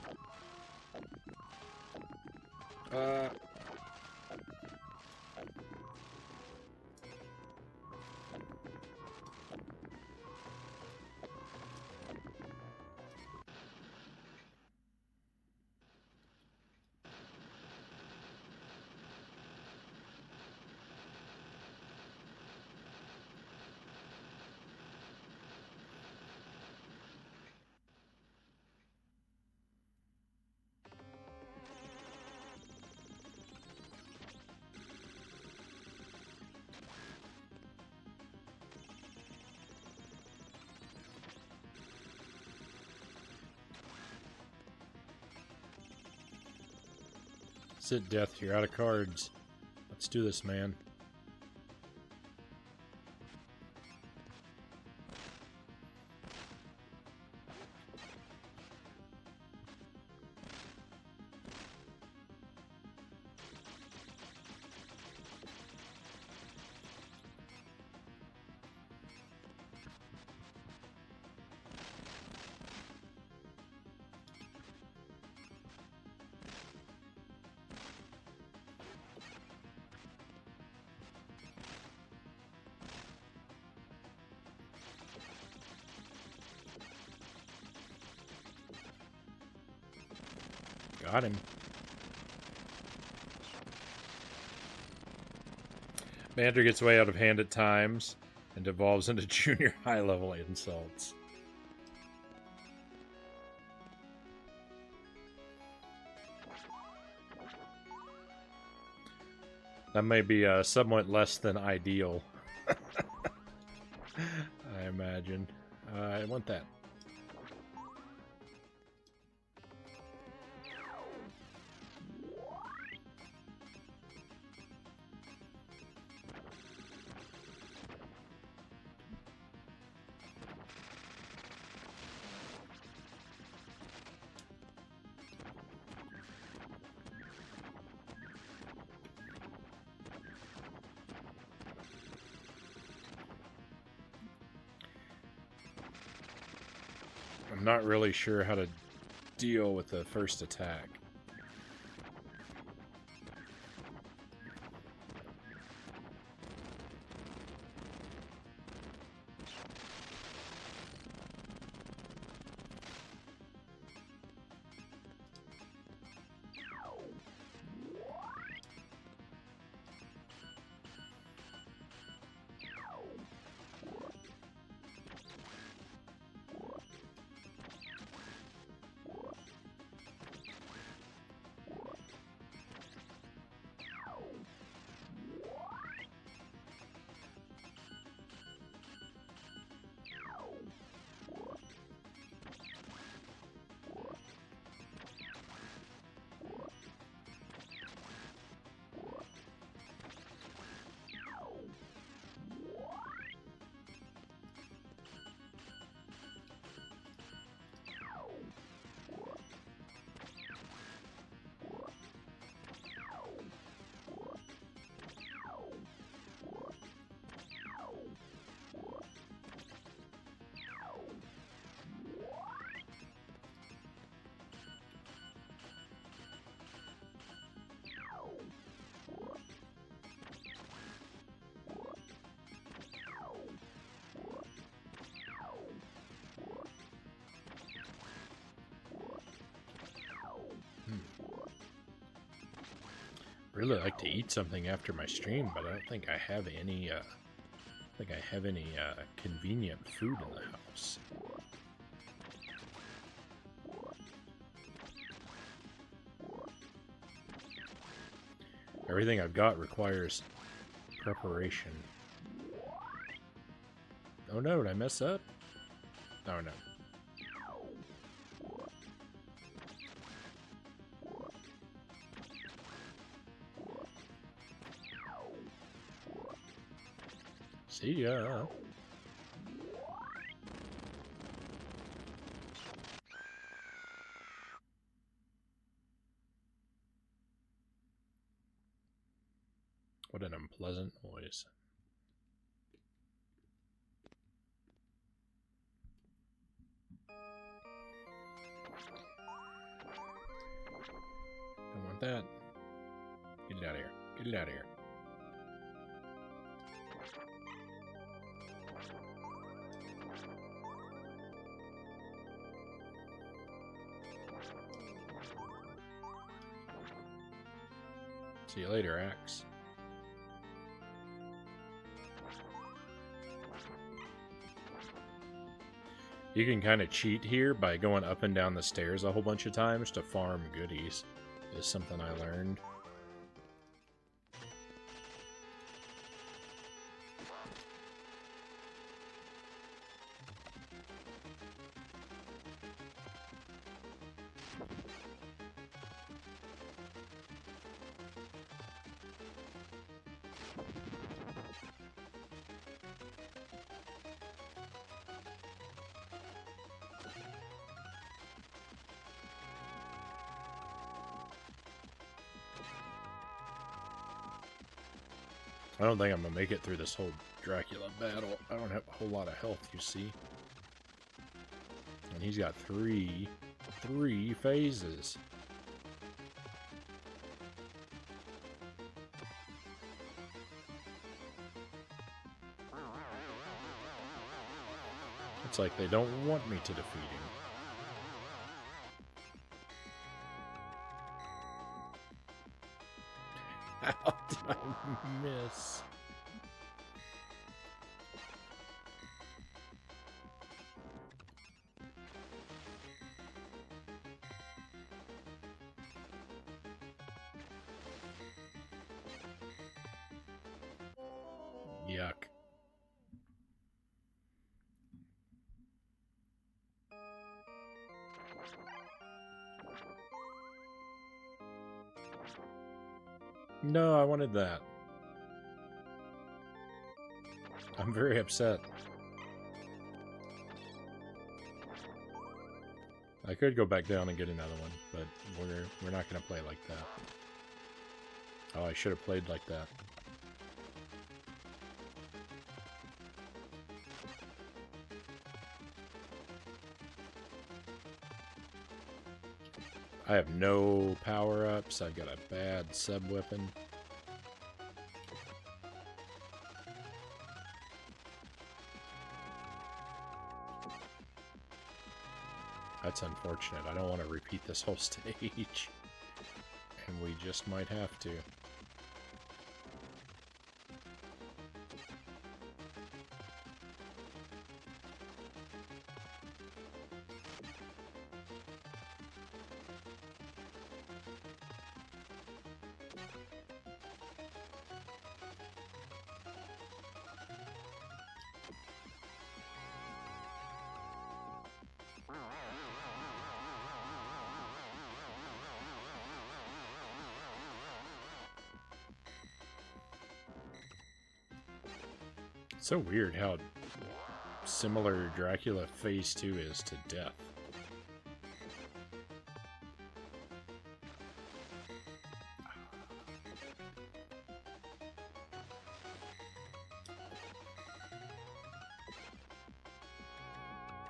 That's it, Death. You're out of cards. Let's do this, man. Got him. Banter gets way out of hand at times and devolves into junior high-level insults. That may be somewhat less than ideal. I imagine. I want that. I'm not really sure how to deal with the first attack. Really like to eat something after my stream, but I don't think I have any. Convenient food in the house. Everything I've got requires preparation. Oh no! Did I mess up? Oh no. See ya. What an unpleasant noise. Don't want that. Get it out of here. Get it out of here. See you later, Axe. You can kind of cheat here by going up and down the stairs a whole bunch of times to farm goodies, is something I learned. I don't think I'm gonna make it through this whole Dracula battle. I don't have a whole lot of health, you see. And he's got three phases. It's like they don't want me to defeat him. How did I miss? Yuck. No, I wanted that. I'm very upset. I could go back down and get another one, but we're not going to play like that. Oh, I should have played like that. I have no power-ups. I've got a bad sub-weapon. That's unfortunate. I don't want to repeat this whole stage. And we just might have to. It's so weird how similar Dracula Phase 2 is to Death.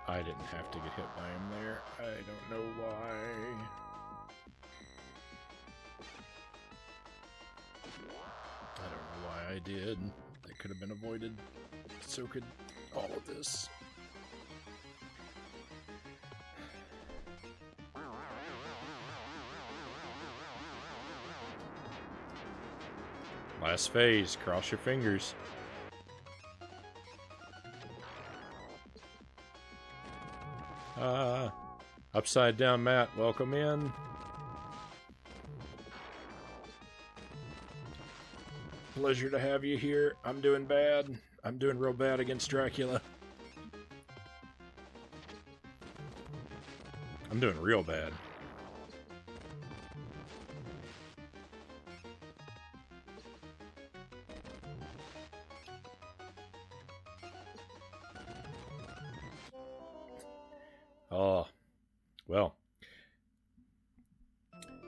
I didn't have to get hit by him there. I don't know why. I don't know why I did. That could have been avoided. So could all of this. Last phase. Cross your fingers. Upside down Matt, welcome in. Pleasure to have you here. I'm doing bad. I'm doing real bad against Dracula. I'm doing real bad. Oh, well.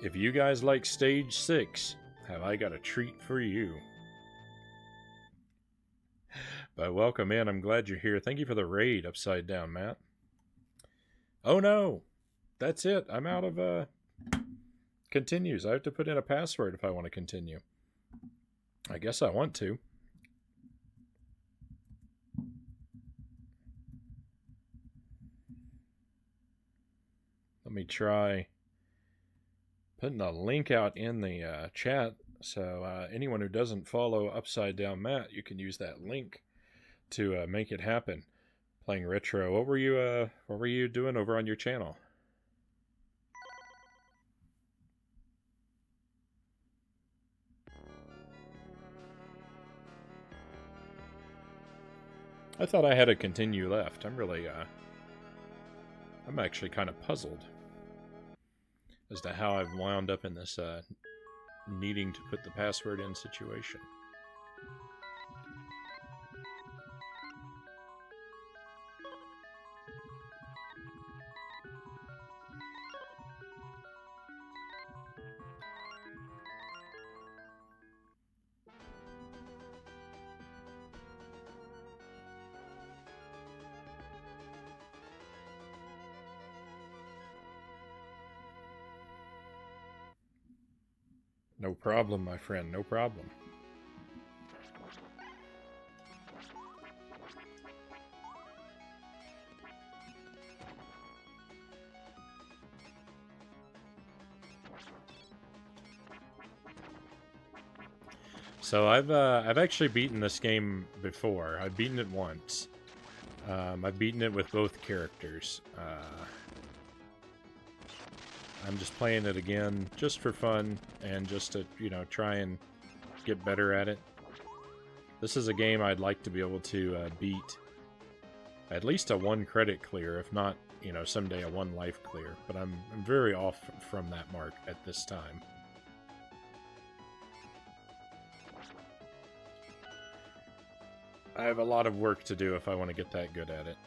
If you guys like Stage 6, have I got a treat for you. But welcome in. I'm glad you're here. Thank you for the raid, Upside Down, Matt. Oh no! That's it. I'm out of continues. I have to put in a password if I want to continue. I guess I want to. Let me try putting a link out in the chat. So anyone who doesn't follow Upside Down Matt, you can use that link to make it happen. Playing retro. What were you doing over on your channel? I thought I had a continue left. I'm actually kind of puzzled as to how I've wound up in this needing to put the password in situation. No problem, my friend, no problem. So I've actually beaten this game before. I've beaten it once. I've beaten it with both characters. I'm just playing it again just for fun and just to, you know, try and get better at it. This is a game I'd like to be able to beat at least a 1 credit clear, if not, you know, someday a 1 life clear. But I'm very off from that mark at this time. I have a lot of work to do if I want to get that good at it.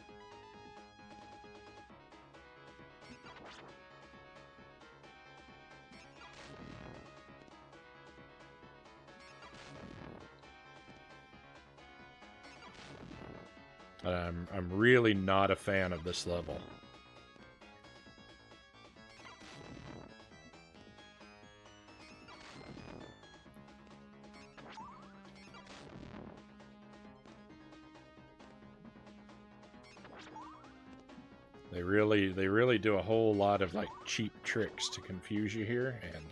I'm really not a fan of this level. They really do a whole lot of like cheap tricks to confuse you here, and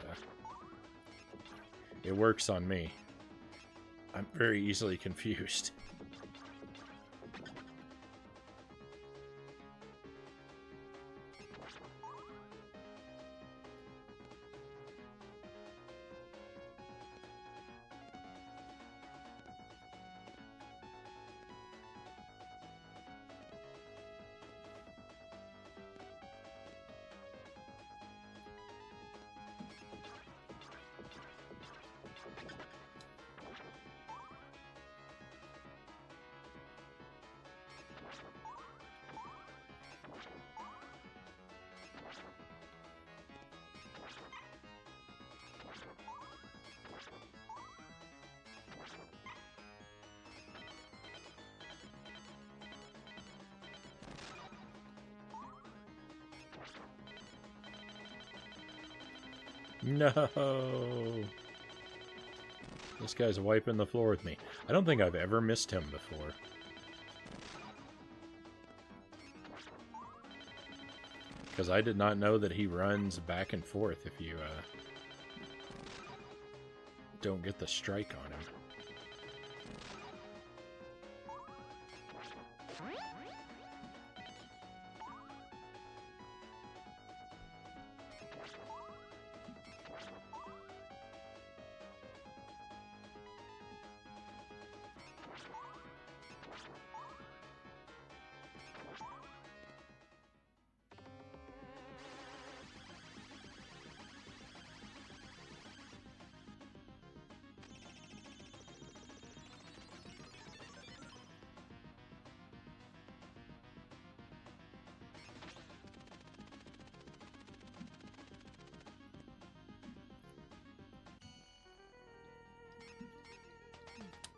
it works on me. I'm very easily confused. No! This guy's wiping the floor with me. I don't think I've ever missed him before. Because I did not know that he runs back and forth if you don't get the strike on him.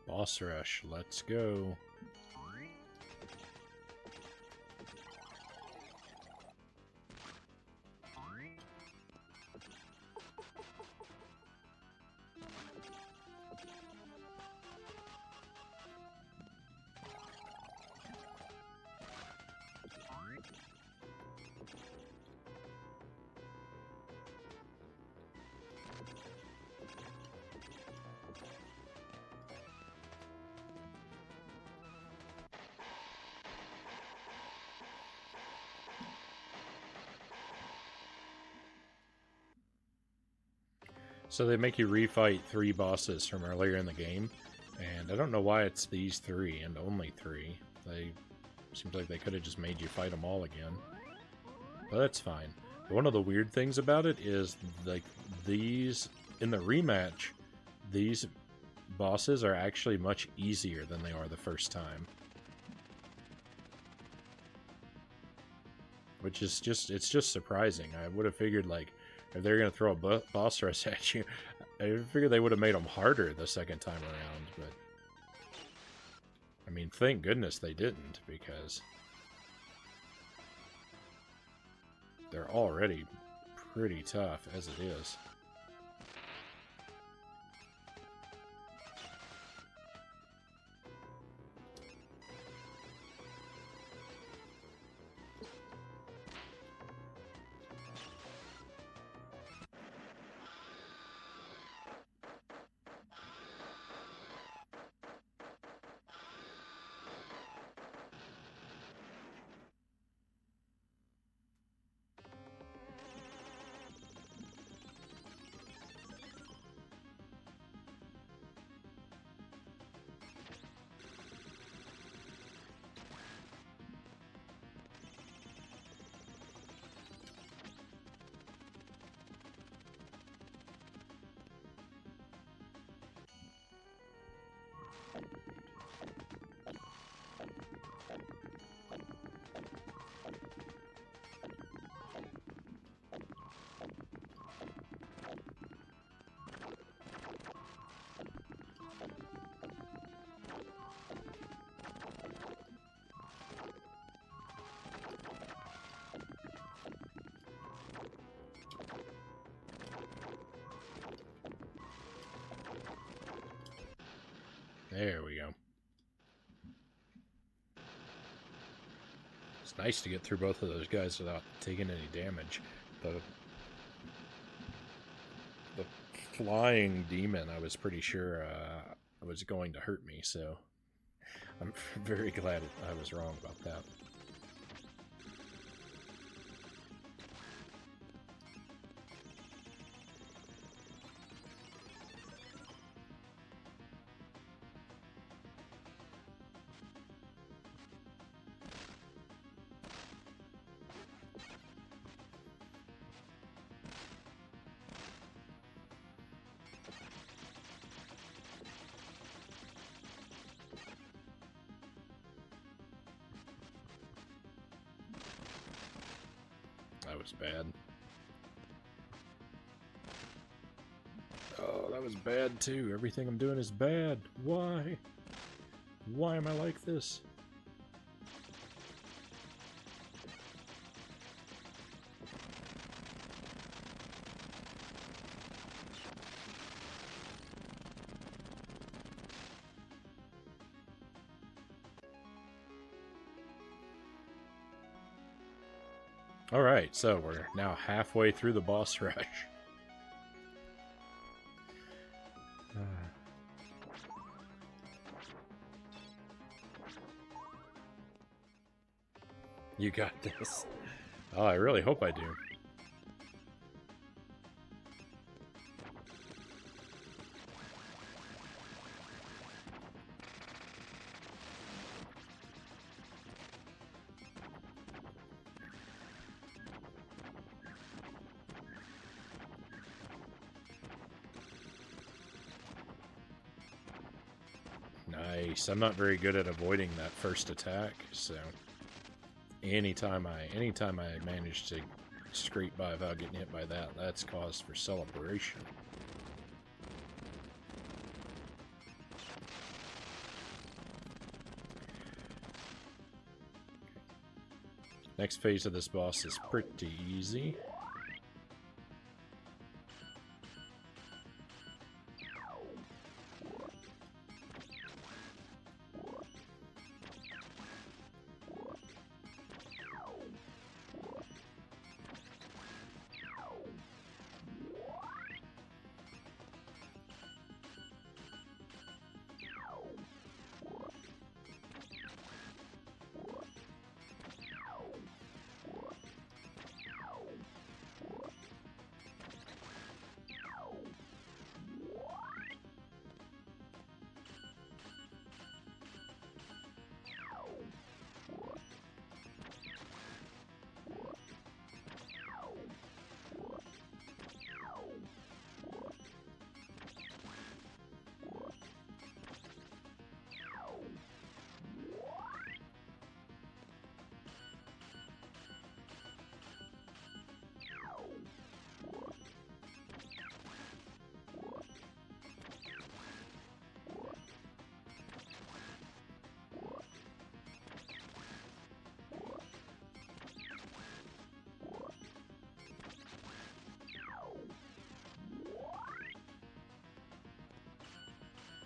Boss rush, let's go. So they make you refight 3 bosses from earlier in the game, and I don't know why it's these 3 and only 3. Seems like they could have just made you fight them all again. But that's fine. One of the weird things about it is, like, these, in the rematch, these bosses are actually much easier than they are the first time. Which is just, it's just surprising. I would have figured, like, if they're going to throw a boss rush at you, I figured they would have made them harder the second time around, but... I mean, thank goodness they didn't, because... they're already pretty tough as it is. There we go. It's nice to get through both of those guys without taking any damage. The flying demon, I was pretty sure was going to hurt me, so I'm very glad I was wrong about that. That was bad. Oh, that was bad too. Everything I'm doing is bad. Why? Why am I like this? Alright, so we're now halfway through the boss rush. You got this. Oh, I really hope I do. Nice. I'm not very good at avoiding that first attack, so anytime I manage to scrape by without getting hit by that, that's cause for celebration. Next phase of this boss is pretty easy.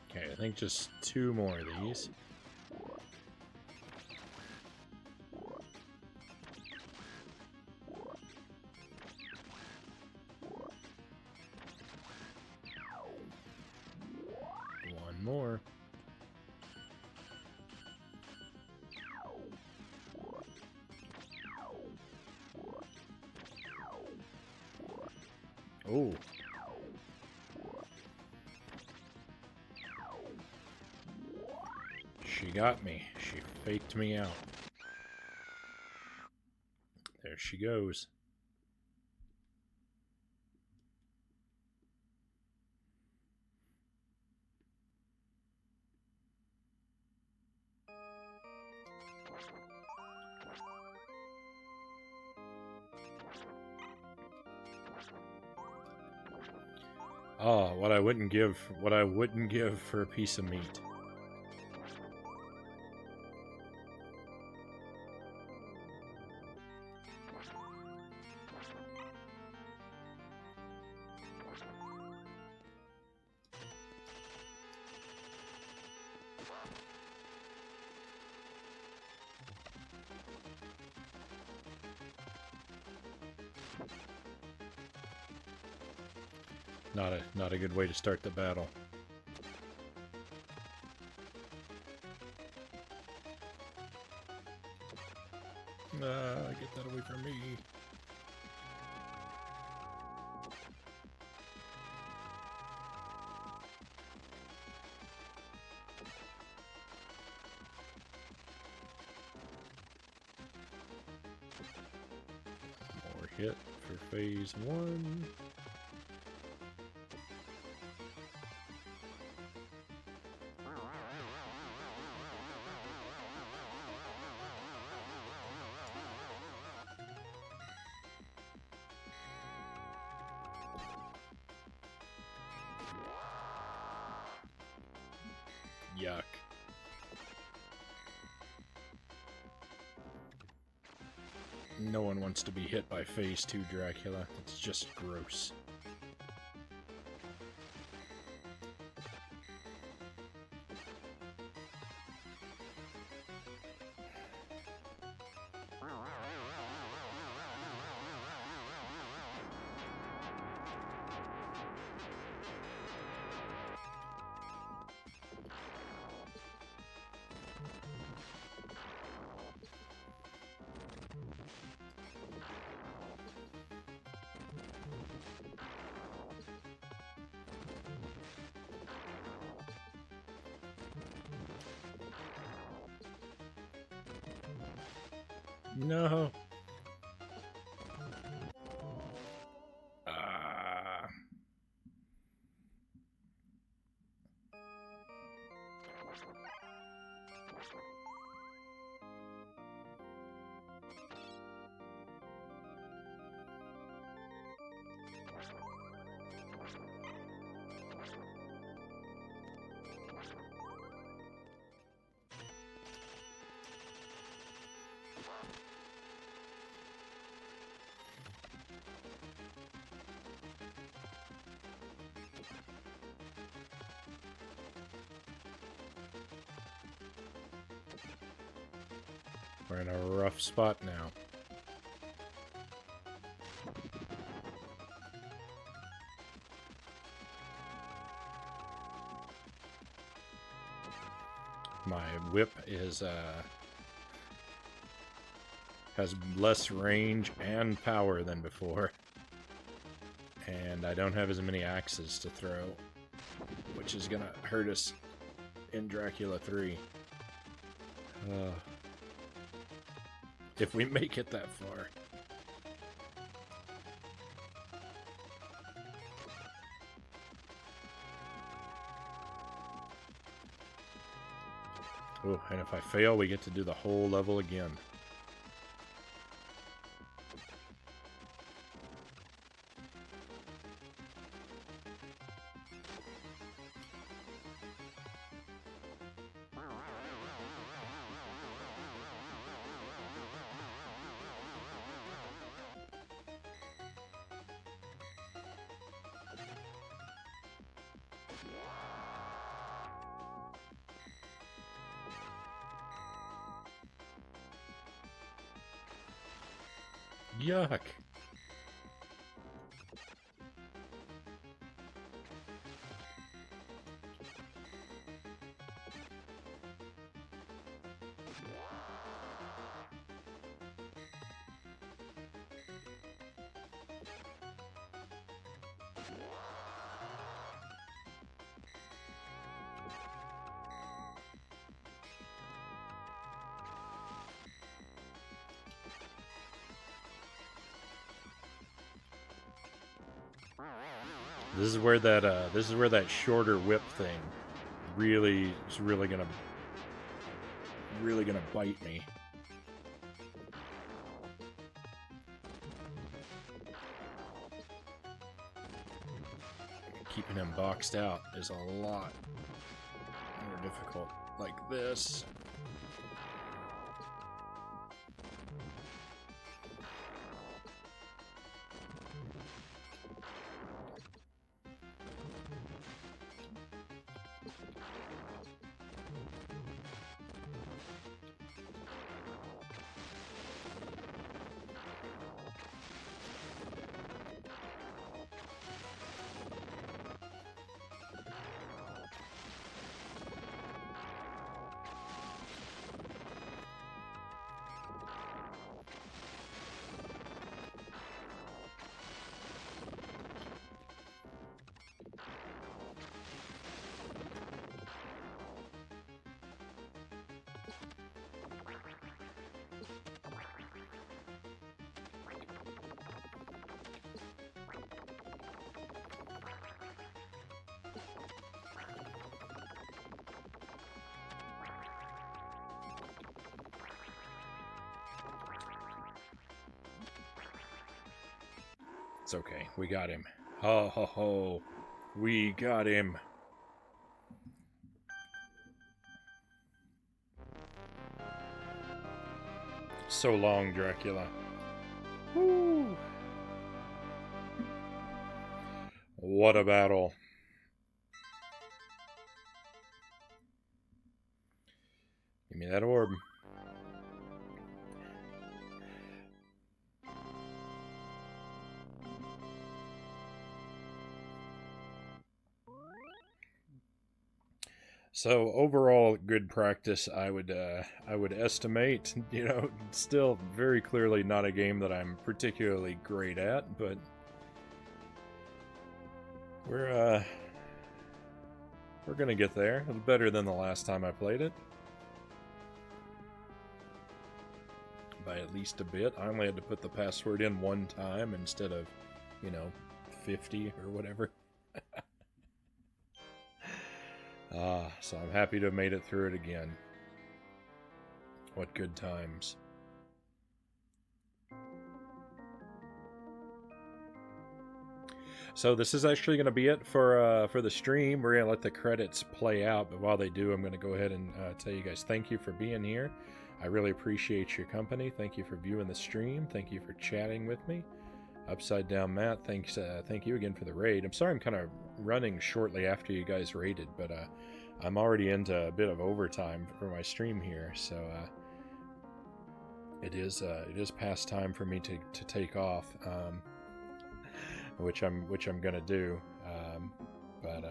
Okay, I think just 2 more of these. One more. Oh. She got me. She faked me out. There she goes. Oh, what I wouldn't give for a piece of meat. Not a good way to start the battle. Get that away from me. More hit for phase 1. Yuck. No one wants to be hit by phase 2 Dracula. It's just gross. No. We're in a rough spot now. My whip is has less range and power than before. And I don't have as many axes to throw, which is gonna hurt us in Dracula 3. If we make it that far. Oh, and if I fail, we get to do the whole level again. Yuck. This is where that shorter whip thing is really gonna bite me. Keeping him boxed out is a lot more difficult, like this. It's okay. We got him. Ho ho ho. We got him. So long, Dracula. Woo. What a battle. Give me that orb. So overall, good practice. I would estimate. You know, still very clearly not a game that I'm particularly great at, but we're gonna get there. It's better than the last time I played it, by at least a bit. I only had to put the password in one time instead of, you know, 50 or whatever. So I'm happy to have made it through it again. What good times. So this is actually going to be it for the stream. We're going to let the credits play out, but while they do, I'm going to go ahead and tell you guys thank you for being here. I really appreciate your company. Thank you for viewing the stream. Thank you for chatting with me. Upside Down Matt, thank you again for the raid. I'm sorry I'm kind of running shortly after you guys raided, but I'm already into a bit of overtime for my stream here, so it is past time for me to take off, which I'm gonna do. But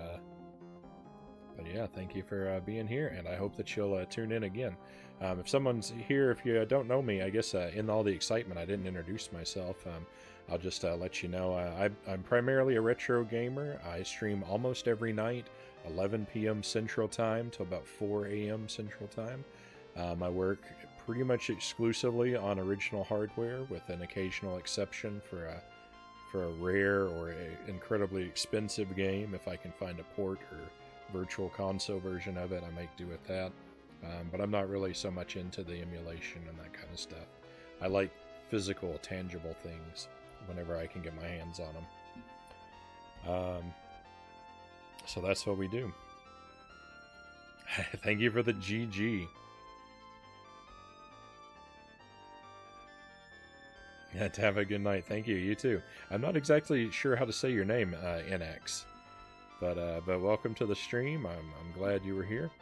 yeah, thank you for being here, and I hope that you'll tune in again. If someone's here, if you don't know me, I guess in all the excitement I didn't introduce myself. I'll just let you know I'm primarily a retro gamer. I stream almost every night, 11 p.m. Central Time to about 4 a.m. Central Time. I work pretty much exclusively on original hardware, with an occasional exception for a rare or a incredibly expensive game. If I can find a port or virtual console version of it, I might do with that. But I'm not really so much into the emulation and that kind of stuff. I like physical, tangible things whenever I can get my hands on them. So that's what we do. Thank you for the GG. Yeah, to have a good night. Thank you. You too. I'm not exactly sure how to say your name, NX, but welcome to the stream. I'm glad you were here.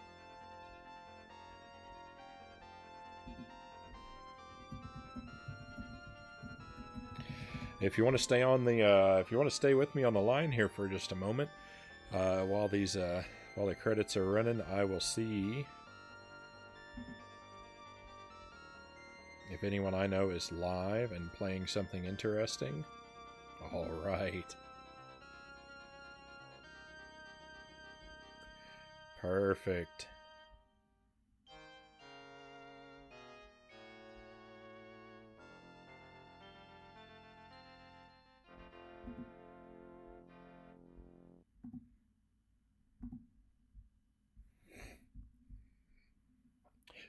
If you want to stay on the, if you want to stay with me on the line here for just a moment, while the credits are running, I will see if anyone I know is live and playing something interesting. All right. Perfect.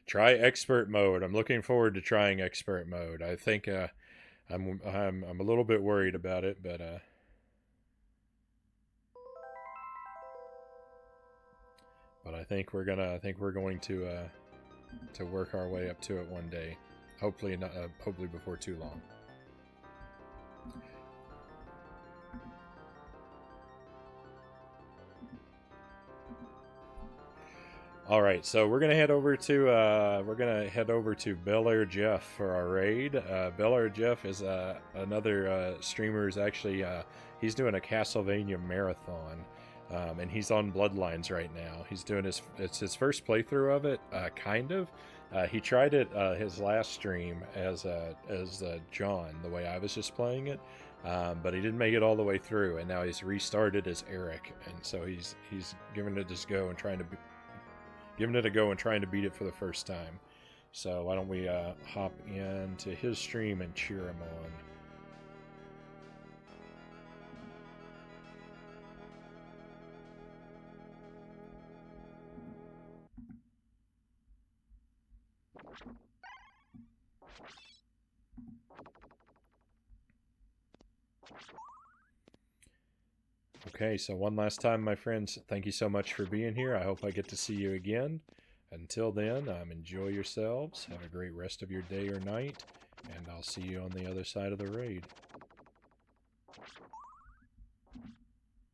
Try expert mode. I'm looking forward to trying expert mode. I think I'm a little bit worried about it, but I think we're going to work our way up to it one day. Hopefully not. Hopefully before too long. All right, so we're gonna head over to Bel Air Jeff for our raid. Bel Air Jeff is another streamer. Is actually he's doing a Castlevania marathon, and he's on Bloodlines right now. He's doing it's his first playthrough of it, kind of. He tried it his last stream as John, the way I was just playing it, but he didn't make it all the way through, and now he's restarted as Eric, and so he's giving it a go and trying to beat it for the first time. So why don't we hop into his stream and cheer him on. Okay, so one last time, my friends, thank you so much for being here. I hope I get to see you again. Until then, enjoy yourselves. Have a great rest of your day or night, and I'll see you on the other side of the raid.